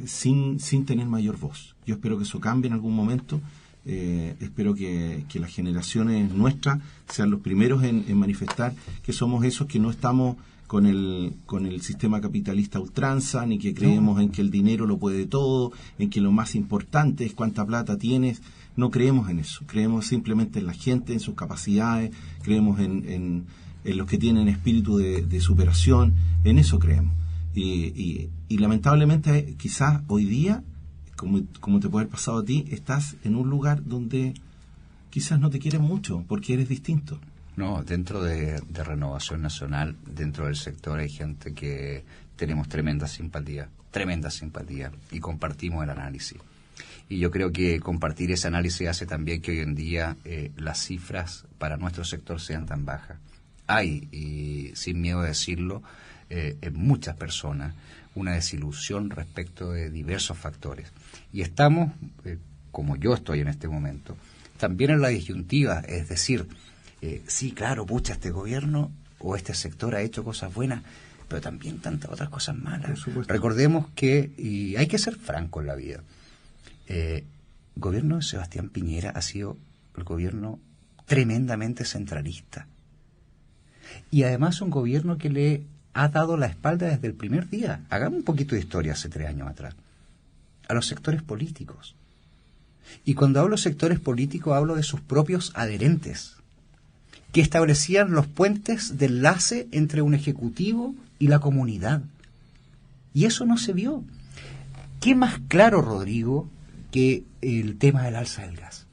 sin tener mayor voz. Yo espero que eso cambie en algún momento. Espero que las generaciones nuestras sean los primeros en manifestar que somos esos que no estamos con el sistema capitalista a ultranza, ni que creemos en que el dinero lo puede todo, en que lo más importante es cuánta plata tienes. No creemos en eso, creemos simplemente en la gente, en sus capacidades, creemos en los que tienen espíritu de superación, en eso creemos. Y lamentablemente quizás hoy día, como te puede haber pasado a ti, estás en un lugar donde quizás no te quieren mucho porque eres distinto. No, dentro de Renovación Nacional, dentro del sector hay gente que tenemos tremenda simpatía y compartimos el análisis. Y yo creo que compartir ese análisis hace también que hoy en día las cifras para nuestro sector sean tan bajas. Hay, y sin miedo a decirlo, en muchas personas una desilusión respecto de diversos factores. Y estamos, como yo estoy en este momento, también en la disyuntiva, es decir, sí, claro, pucha, este gobierno o este sector ha hecho cosas buenas, pero también tantas otras cosas malas. Recordemos que, y hay que ser franco en la vida, el gobierno de Sebastián Piñera ha sido el gobierno tremendamente centralista. Y además un gobierno que le ha dado la espalda desde el primer día. Hagamos un poquito de historia hace 3 años atrás. A los sectores políticos. Y cuando hablo de sectores políticos hablo de sus propios adherentes, que establecían los puentes de enlace entre un ejecutivo y la comunidad. Y eso no se vio. ¿Qué más claro, Rodrigo, que el tema del alza del gas?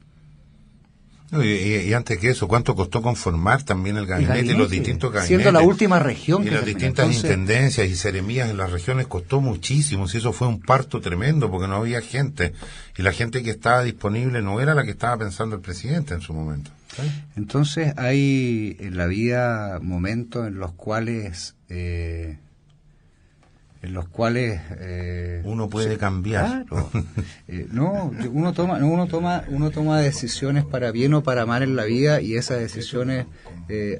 Y antes que eso, ¿cuánto costó conformar también el gabinete y los distintos gabinetes? Siendo la última región. Y las distintas intendencias y seremías en las regiones costó muchísimo. Si eso fue un parto tremendo porque no había gente. Y la gente que estaba disponible no era la que estaba pensando el presidente en su momento. ¿Sí? Entonces hay en la vida momentos en los cuales en los cuales uno puede cambiar. Claro. No, uno toma decisiones para bien o para mal en la vida, y esas decisiones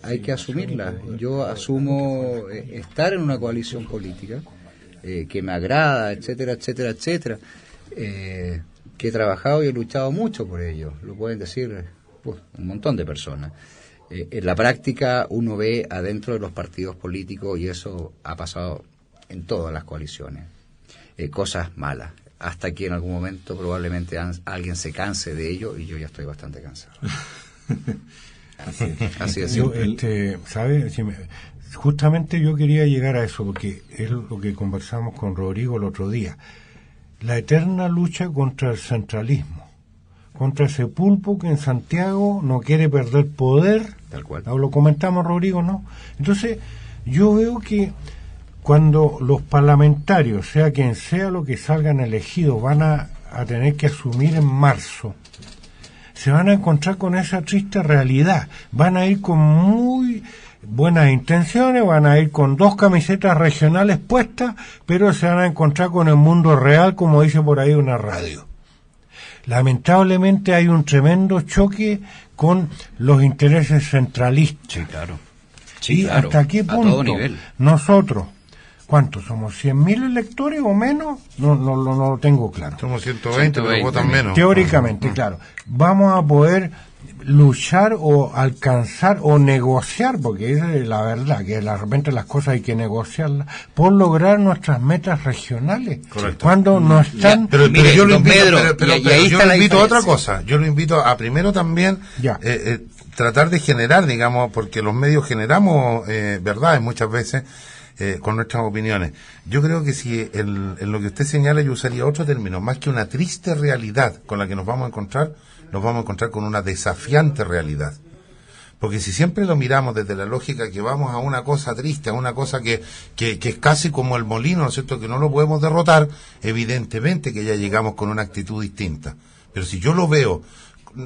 hay que asumirlas. Yo asumo estar en una coalición política que me agrada, etcétera, etcétera, etcétera, que he trabajado y he luchado mucho por ello. Lo pueden decir un montón de personas. En la práctica uno ve adentro de los partidos políticos, y eso ha pasado en todas las coaliciones, cosas malas, hasta que en algún momento probablemente alguien se canse de ello, y yo ya estoy bastante cansado. Así es. ¿Sabe? Justamente yo quería llegar a eso, porque es lo que conversamos con Rodrigo el otro día. La eterna lucha contra el centralismo, contra ese pulpo que en Santiago no quiere perder poder. Tal cual. Lo comentamos, Rodrigo, ¿no? Entonces, yo veo que cuando los parlamentarios, sea quien sea lo que salgan elegidos, van a tener que asumir en marzo, se van a encontrar con esa triste realidad. Van a ir con muy buenas intenciones, van a ir con 2 camisetas regionales puestas, pero se van a encontrar con el mundo real, como dice por ahí una radio. Lamentablemente hay un tremendo choque con los intereses centralistas. Sí, claro. Sí, claro. ¿Hasta qué punto a todo nivel nosotros, cuántos somos, 100.000 electores o menos? No lo tengo claro. Somos 120, pero votan menos. Teóricamente, claro. Vamos a poder luchar o alcanzar o negociar, porque es la verdad que de repente las cosas hay que negociarlas, por lograr nuestras metas regionales. Correcto. Cuando no están... Pero yo lo invito, pero yo lo invito a otra diferencia. cosa. Yo lo invito a primero también tratar de generar, digamos, porque los medios generamos verdades muchas veces con nuestras opiniones. Yo creo que si en lo que usted señala, yo usaría otro término, más que una triste realidad con la que nos vamos a encontrar con una desafiante realidad. Porque si siempre lo miramos desde la lógica que vamos a una cosa triste, a una cosa que es casi como el molino, ¿no es cierto?, que no lo podemos derrotar, evidentemente que ya llegamos con una actitud distinta. Pero si yo lo veo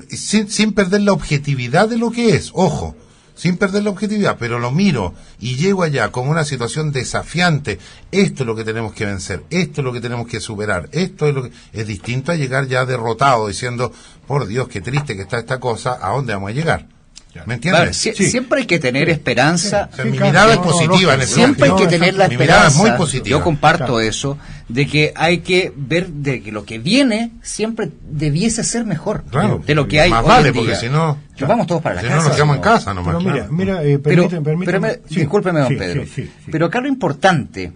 sin perder la objetividad de lo que es, ojo, sin perder la objetividad, pero lo miro y llego allá con una situación desafiante, esto es lo que tenemos que vencer, esto es lo que tenemos que superar, esto es lo que es distinto a llegar ya derrotado diciendo, por Dios, qué triste que está esta cosa, ¿a dónde vamos a llegar? ¿Me entiendes? Claro, siempre hay que tener esperanza. O sea, mi mirada es positiva en ese siempre hay que tener la esperanza. Es muy positiva. Yo comparto eso, de que hay que ver de que lo que viene siempre debiese ser mejor de lo que hay más hoy vale, en día. porque si no, vamos todos para la casa. Si no nos quedamos en casa nomás. Pero mira, permítame, discúlpeme, don Pedro. Pero acá lo importante,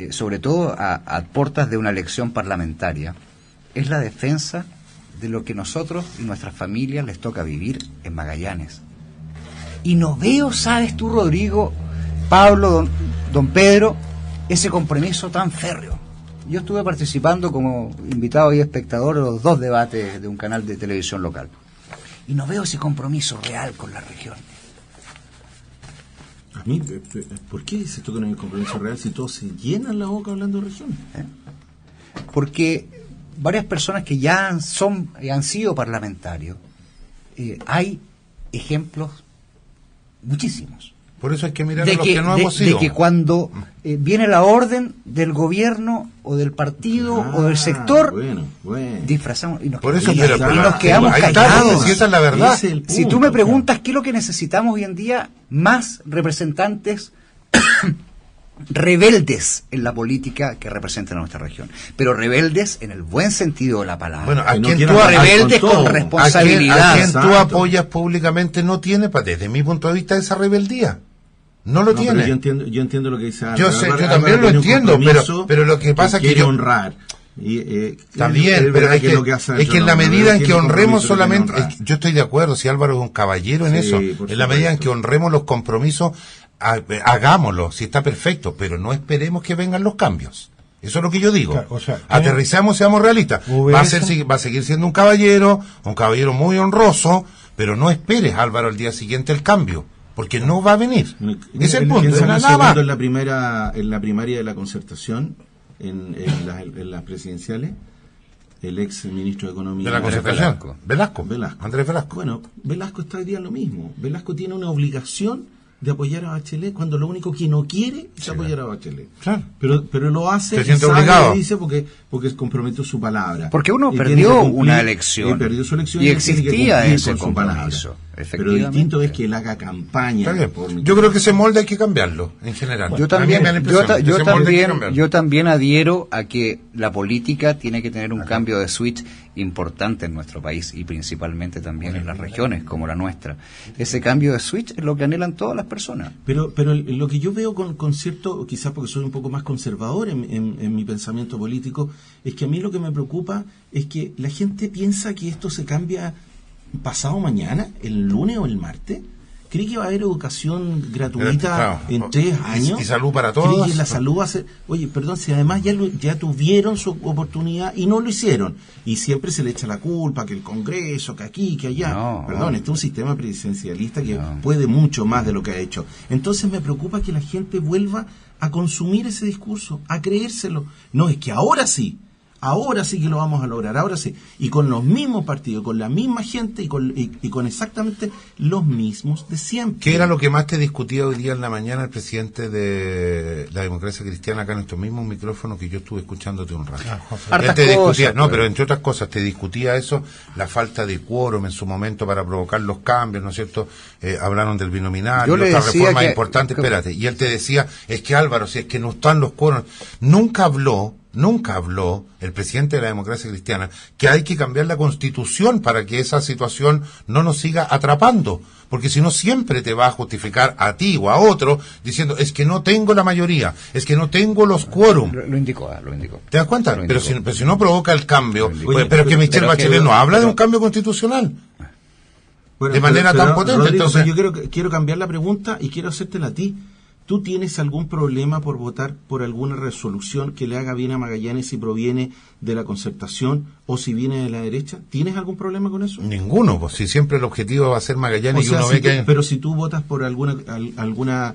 sobre todo a puertas de una elección parlamentaria, es la defensa de lo que nosotros y nuestras familias les toca vivir en Magallanes. Y no veo, sabes tú, Rodrigo, Pablo, don Pedro, ese compromiso tan férreo. Yo estuve participando como invitado y espectador en los 2 debates de un canal de televisión local. Y no veo ese compromiso real con la región. A mí, ¿por qué dices tú que no hay compromiso real si todos se llenan la boca hablando de región? Porque varias personas que ya han sido parlamentarios, hay ejemplos muchísimos. Por eso hay que mirar a los que no hemos sido. De que cuando viene la orden del gobierno o del partido o del sector, disfrazamos y nos quedamos callados. Si esa es la verdad. Si tú me preguntas qué es lo que necesitamos hoy en día, más representantes rebeldes en la política que representan a nuestra región, pero rebeldes en el buen sentido de la palabra. Bueno, a quien tú rebeldes con responsabilidad. A quien tú apoyas públicamente no tiene, desde mi punto de vista, esa rebeldía. No lo tiene. Yo entiendo lo que dice Álvaro. Yo también lo entiendo, pero lo que pasa es que quiero honrar. Está bien, pero es que en la medida en que honremos solamente, yo estoy de acuerdo, si Álvaro es un caballero en eso, en la medida en que honremos los compromisos, hagámoslo, si está perfecto, pero no esperemos que vengan los cambios. Eso es lo que yo digo. Claro, aterrizamos, seamos realistas. Va a seguir siendo un caballero muy honroso, pero no esperes, Álvaro, al día siguiente el cambio, porque no va a venir. Es el punto. En la primaria de la Concertación, en las presidenciales, el ex ministro de Economía de la Concertación, Velasco. Andrés Velasco. Bueno, Velasco está hoy día lo mismo. Velasco tiene una obligación de apoyar a Bachelet cuando lo único que no quiere es apoyar a Bachelet. Claro. Pero lo hace, se siente sabe, obligado. dice porque comprometió su palabra. Porque uno Y perdió tiene que cumplir, una elección. perdió su elección Y él tiene que existía cumplir ese con su palabra. compromiso. Pero Efectivamente. distinto es que él haga campaña. Está bien. por Yo creo que ese molde hay que cambiarlo, en general. Yo también, A mí me da la impresión que ese molde hay que cambiarlo. yo también adhiero a que la política tiene que tener un cambio de switch importante en nuestro país y principalmente también en las regiones como la nuestra. Ese cambio de switch es lo que anhelan todas las personas. Pero lo que yo veo con cierto, quizás porque soy un poco más conservador en mi pensamiento político, es que a mí lo que me preocupa es que la gente piensa que esto se cambia pasado mañana, el lunes o el martes. ¿Cree que va a haber educación gratuita Claro. en 3 años? Y salud para ¿Cree todos. que la salud va a ser... Oye, perdón, si además ya tuvieron su oportunidad y no lo hicieron. Y siempre se le echa la culpa que el Congreso, que aquí, que allá. No. Perdón, este es un sistema presidencialista que puede mucho más de lo que ha hecho. Entonces me preocupa que la gente vuelva a consumir ese discurso, a creérselo. No, es que ahora sí que lo vamos a lograr, ahora sí. Y con los mismos partidos, con la misma gente y con exactamente los mismos de siempre. ¿Qué era lo que más te discutía hoy día en la mañana el presidente de la Democracia Cristiana acá en estos mismos micrófonos que yo estuve escuchándote un rato? Él te discutía, no, pero entre otras cosas te discutía eso, la falta de quórum en su momento para provocar los cambios, ¿no es cierto? Hablaron del binominario, Yo le otra decía reforma que- importante, espérate, y él te decía, es que Álvaro, si es que no están los quórums, nunca habló el presidente de la Democracia Cristiana que hay que cambiar la Constitución para que esa situación no nos siga atrapando, porque si no siempre te va a justificar a ti o a otro diciendo es que no tengo la mayoría, es que no tengo los quórum. Lo indicó. ¿Te das cuenta? Lo Pero indicó. si no provoca el cambio, indicó. pero es que Michelle pero Bachelet que- no habla de pero- un cambio constitucional. Bueno, de manera tan potente, Rodrigo, entonces- pero yo quiero cambiar la pregunta y quiero hacértela a ti. ¿Tú tienes algún problema por votar por alguna resolución que le haga bien a Magallanes si proviene de la Concertación o si viene de la derecha? ¿Tienes algún problema con eso? Ninguno, pues si siempre el objetivo va a ser Magallanes O sea, y uno si ve tú- que... pero si tú votas por alguna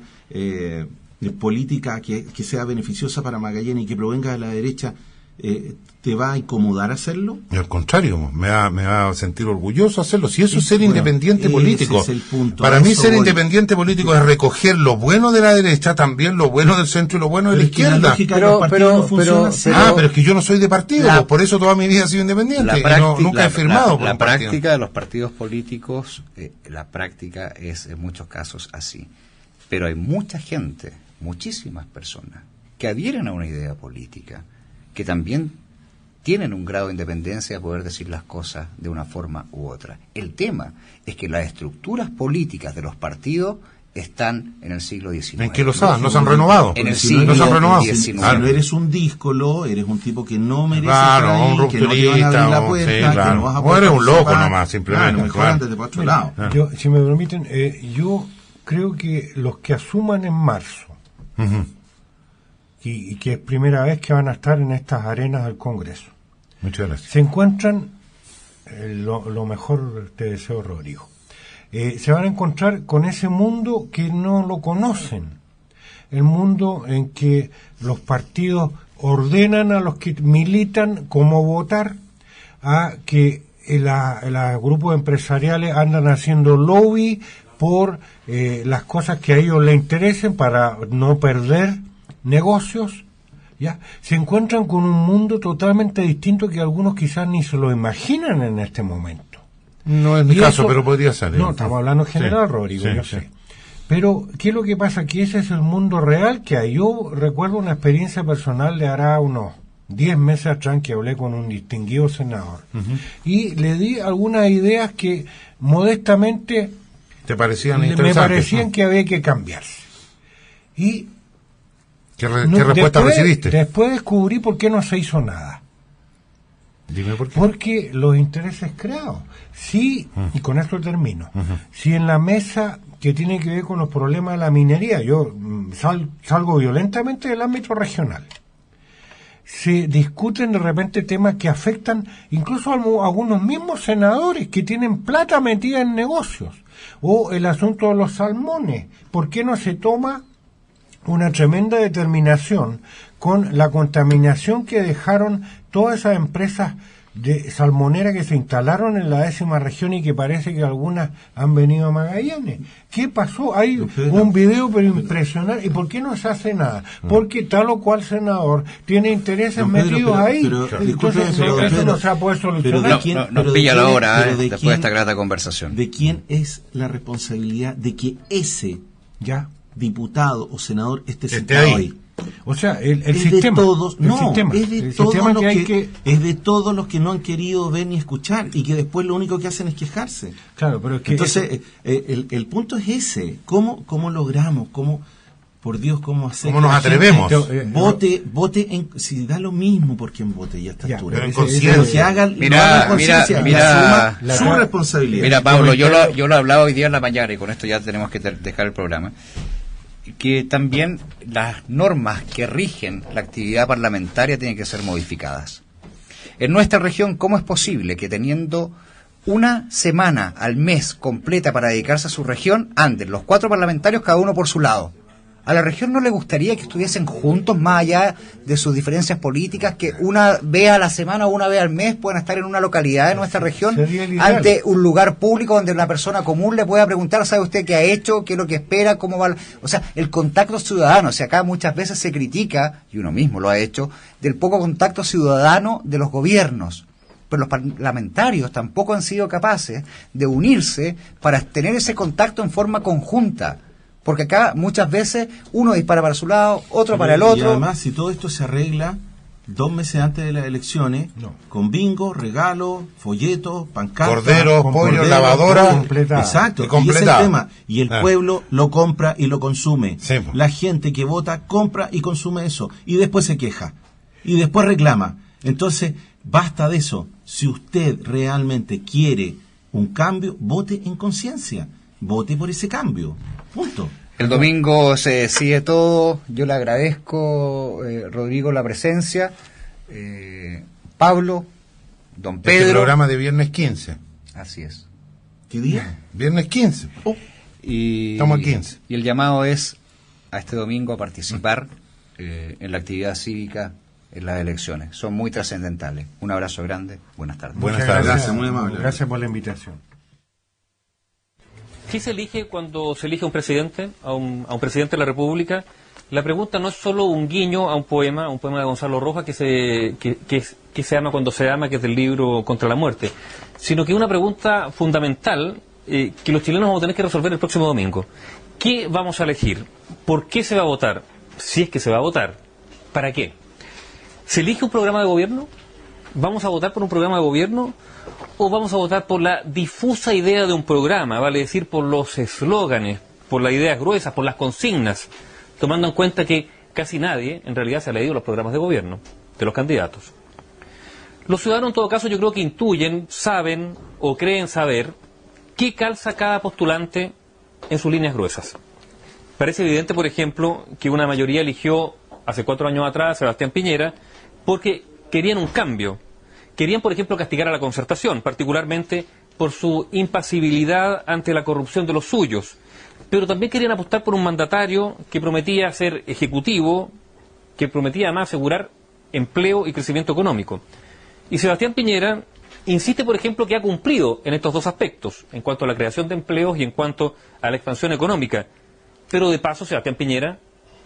política que sea beneficiosa para Magallanes y que provenga de la derecha, ¿te va a incomodar hacerlo? Y al contrario, me va a sentir orgulloso hacerlo. Si eso es ser Bueno, independiente ese político. es el punto, Para a mí eso ser voy. independiente político es recoger lo bueno de la derecha, también lo bueno del centro y lo bueno de la Pero es que la izquierda. lógica de los partidos no funciona así. Pero es que yo no soy de partido, pues, por eso toda mi vida he sido independiente y nunca he firmado por la un partido. práctica de los partidos políticos, la práctica es en muchos casos así. Pero hay mucha gente, muchísimas personas, que adhieren a una idea política, que también tienen un grado de independencia de poder decir las cosas de una forma u otra. El tema es que las estructuras políticas de los partidos están en el siglo XIX. ¿En qué lo saben? ¿No se han renovado? En el Si siglo no se han renovado. XIX. Si no eres un díscolo, eres un tipo que no merece Claro, estar ahí, un que no te van a abrir rupturista, la sí, puerta, claro. que no vas a O poder eres un loco participar. nomás, simplemente, Claro, mejor claro. ándate para otro lado. Yo, si me permiten, yo creo que los que asuman en marzo, Ujú. y que es primera vez que van a estar en estas arenas del Congreso, Muchas gracias. se encuentran, lo mejor te deseo, Rodrigo, se van a encontrar con ese mundo que no lo conocen, el mundo en que los partidos ordenan a los que militan cómo votar, a que los grupos empresariales andan haciendo lobby por las cosas que a ellos les interesen para no perder negocios. ¿Ya? Se encuentran con un mundo totalmente distinto que algunos quizás ni se lo imaginan en este momento. No es mi Y caso, eso- pero podría ser. No, estamos hablando en general, Sí, Rodrigo, sí, yo sí. sé. Pero, ¿qué es lo que pasa? Que ese es el mundo real que hay. Yo recuerdo una experiencia personal de hará unos 10 meses atrás que hablé con un distinguido senador. Y le di algunas ideas que modestamente ¿Te parecían me interesantes? parecían que había que cambiarse. Y ¿Qué no, respuesta después- recibiste? Después descubrí por qué no se hizo nada. Dime por qué. Porque los intereses creados. Sí, y con esto termino. Si en la mesa que tiene que ver con los problemas de la minería, yo salgo violentamente del ámbito regional, se discuten de repente temas que afectan incluso a algunos mismos senadores que tienen plata metida en negocios, o el asunto de los salmones. ¿Por qué no se toma una tremenda determinación con la contaminación que dejaron todas esas empresas de salmonera que se instalaron en la 10ª región y que parece que algunas han venido a Magallanes. ¿Qué pasó? Hay un video pero impresionante. ¿Y por qué no se hace nada? Porque tal o cual senador tiene intereses metidos ahí. Entonces, eso no se ha podido solucionar. Nos pilla la hora, después de esta grata conversación. ¿De quién es la responsabilidad de que ese diputado o senador esté sentado ahí? O sea, el es sistema. De todos, el no, sistema. Es de el todos sistema los que es de todos los que no han querido ver ni escuchar y que después lo único que hacen es quejarse. Claro, pero es que entonces el punto es ese. ¿Cómo logramos? Por Dios, ¿cómo hacer? ¿Cómo nos atrevemos? Vote si da lo mismo por quien vote ya a esta altura. Pero en conciencia. Que hagan, mira, su responsabilidad. Mira, Pablo, yo lo hablaba hoy día en la mañana y con esto ya tenemos que dejar el programa. Que también las normas que rigen la actividad parlamentaria tienen que ser modificadas. En nuestra región, ¿cómo es posible que teniendo una semana al mes completa para dedicarse a su región, anden los 4 parlamentarios cada uno por su lado? ¿A la región no le gustaría que estuviesen juntos más allá de sus diferencias políticas, que una vez a la semana o una vez al mes puedan estar en una localidad de nuestra región ante un lugar público donde una persona común le pueda preguntar, ¿sabe usted qué ha hecho? ¿Qué es lo que espera? ¿Cómo va? O sea, el contacto ciudadano. O sea, acá muchas veces se critica, y uno mismo lo ha hecho, del poco contacto ciudadano de los gobiernos. Pero los parlamentarios tampoco han sido capaces de unirse para tener ese contacto en forma conjunta. Porque acá muchas veces uno dispara para su lado, otro para el otro. Y además, si todo esto se arregla 2 meses antes de las elecciones, con bingo, regalo, folletos, pancartas, corderos, pollo, lavadora, exacto, y ese es el tema. Y el pueblo lo compra y lo consume. Sí. La gente que vota compra y consume eso. Y después se queja. Y después reclama. Entonces, basta de eso. Si usted realmente quiere un cambio, vote en conciencia. Vote por ese cambio. Punto. El domingo se decide todo. Yo le agradezco, Rodrigo, la presencia. Pablo, don Pedro. Este programa de viernes 15. Así es. ¿Qué día? Viernes 15. Estamos a 15. Y el llamado es a este domingo a participar en la actividad cívica en las elecciones. Son muy trascendentales. Un abrazo grande. Buenas tardes. Buenas tardes. Gracias, muy amable. Gracias por la invitación. ¿Qué se elige cuando se elige a un presidente de la República? La pregunta no es solo un guiño a un poema de Gonzalo Rojas que se ama cuando se ama, que es del libro Contra la Muerte, sino que es una pregunta fundamental que los chilenos vamos a tener que resolver el próximo domingo. ¿Qué vamos a elegir? ¿Por qué se va a votar? Si es que se va a votar, ¿para qué? ¿Se elige un programa de gobierno? ¿Vamos a votar por un programa de gobierno? ¿O vamos a votar por la difusa idea de un programa, vale decir, por los eslóganes, por las ideas gruesas, por las consignas, tomando en cuenta que casi nadie en realidad se ha leído los programas de gobierno de los candidatos? Los ciudadanos en todo caso yo creo que intuyen, saben o creen saber qué calza cada postulante en sus líneas gruesas. Parece evidente, por ejemplo, que una mayoría eligió hace 4 años atrás a Sebastián Piñera porque querían un cambio. Querían, por ejemplo, castigar a la Concertación, particularmente por su impasibilidad ante la corrupción de los suyos. Pero también querían apostar por un mandatario que prometía ser ejecutivo, que prometía además asegurar empleo y crecimiento económico. Y Sebastián Piñera insiste, por ejemplo, que ha cumplido en estos 2 aspectos, en cuanto a la creación de empleos y en cuanto a la expansión económica. Pero de paso, Sebastián Piñera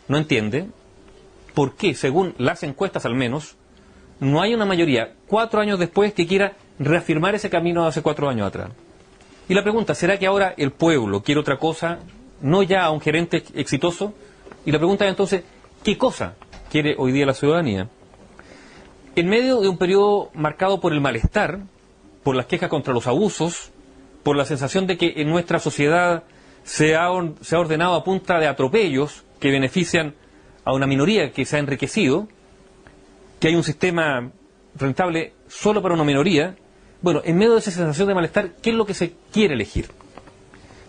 no entiende por qué, según las encuestas al menos, no hay una mayoría 4 años después que quiera reafirmar ese camino de hace 4 años atrás. Y la pregunta, ¿será que ahora el pueblo quiere otra cosa, no ya a un gerente exitoso? Y la pregunta es entonces, ¿qué cosa quiere hoy día la ciudadanía? En medio de un periodo marcado por el malestar, por las quejas contra los abusos, por la sensación de que en nuestra sociedad se ha ordenado a punta de atropellos que benefician a una minoría que se ha enriquecido, que hay un sistema rentable solo para una minoría, bueno, en medio de esa sensación de malestar, ¿qué es lo que se quiere elegir?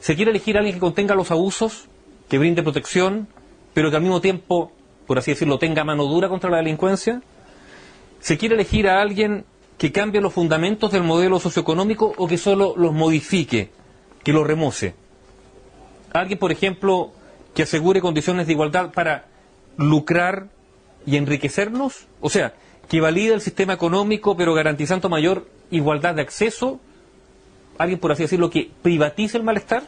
¿Se quiere elegir a alguien que contenga los abusos, que brinde protección, pero que al mismo tiempo, por así decirlo, tenga mano dura contra la delincuencia? ¿Se quiere elegir a alguien que cambie los fundamentos del modelo socioeconómico o que solo los modifique, que los remoce? ¿Alguien, por ejemplo, que asegure condiciones de igualdad para lucrar y enriquecernos? O sea, que valida el sistema económico pero garantizando mayor igualdad de acceso, alguien por así decirlo que privatice el malestar,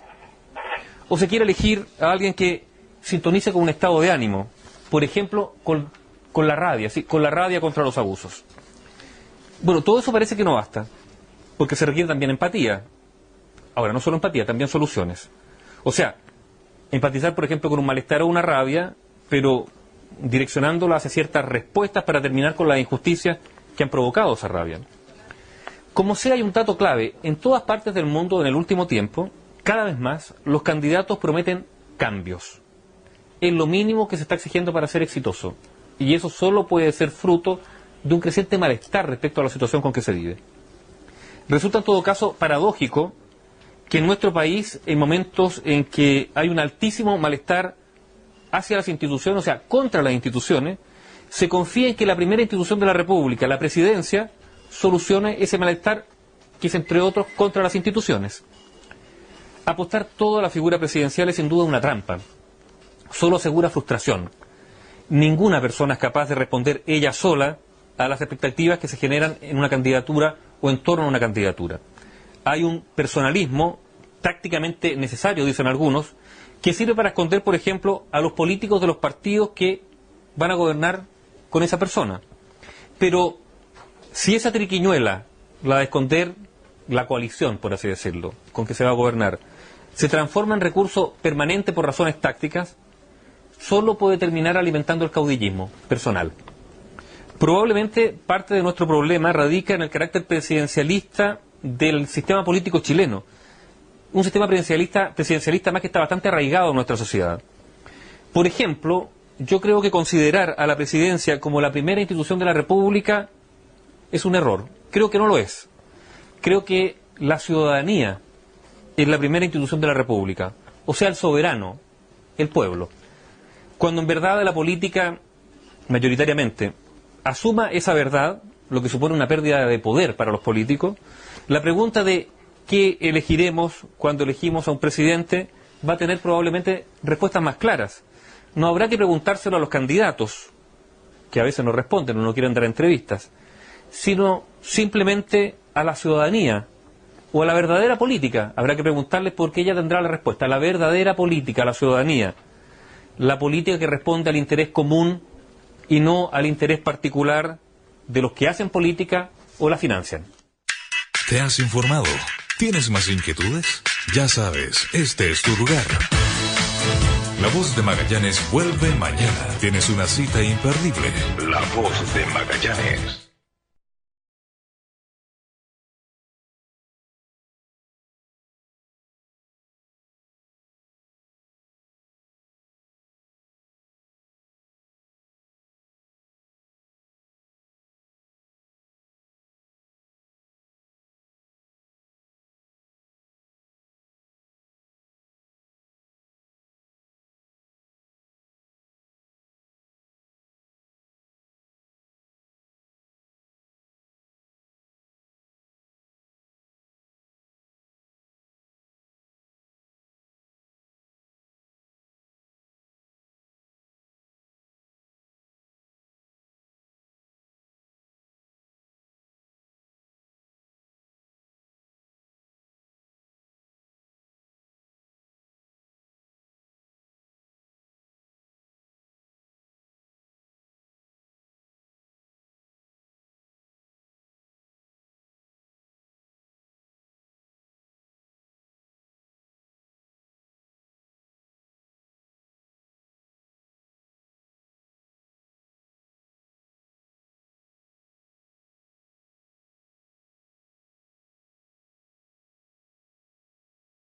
o se quiere elegir a alguien que sintonice con un estado de ánimo, por ejemplo con la rabia, ¿sí? Con la rabia contra los abusos. Bueno, todo eso parece que no basta, porque se requiere también empatía. Ahora, no solo empatía, también soluciones. O sea, empatizar, por ejemplo, con un malestar o una rabia, pero direccionándola hacia ciertas respuestas para terminar con las injusticias que han provocado esa rabia. Como sea, hay un dato clave. En todas partes del mundo, en el último tiempo, cada vez más, los candidatos prometen cambios. Es lo mínimo que se está exigiendo para ser exitoso. Y eso solo puede ser fruto de un creciente malestar respecto a la situación con que se vive. Resulta en todo caso paradójico que en nuestro país, en momentos en que hay un altísimo malestar hacia las instituciones, o sea, contra las instituciones, se confía en que la primera institución de la República, la Presidencia, solucione ese malestar que es, entre otros, contra las instituciones. Apostar todo a la figura presidencial es sin duda una trampa. Solo asegura frustración. Ninguna persona es capaz de responder ella sola a las expectativas que se generan en una candidatura o en torno a una candidatura. Hay un personalismo tácticamente necesario, dicen algunos, que sirve para esconder, por ejemplo, a los políticos de los partidos que van a gobernar con esa persona. Pero si esa triquiñuela, la de esconder la coalición, por así decirlo, con que se va a gobernar, se transforma en recurso permanente por razones tácticas, solo puede terminar alimentando el caudillismo personal. Probablemente parte de nuestro problema radica en el carácter presidencialista del sistema político chileno. Un sistema presidencialista más que está bastante arraigado en nuestra sociedad. Por ejemplo, yo creo que considerar a la presidencia como la primera institución de la República es un error. Creo que no lo es. Creo que la ciudadanía es la primera institución de la República. O sea, el soberano, el pueblo. Cuando en verdad la política, mayoritariamente, asuma esa verdad, lo que supone una pérdida de poder para los políticos, la pregunta de qué elegiremos cuando elegimos a un presidente va a tener probablemente respuestas más claras. No habrá que preguntárselo a los candidatos, que a veces no responden o no quieren dar entrevistas, sino simplemente a la ciudadanía o a la verdadera política. Habrá que preguntarles porque ella tendrá la respuesta. La verdadera política, la ciudadanía. La política que responde al interés común y no al interés particular de los que hacen política o la financian. ¿Te has informado? ¿Tienes más inquietudes? Ya sabes, este es tu lugar. La Voz de Magallanes vuelve mañana. Tienes una cita imperdible. La Voz de Magallanes.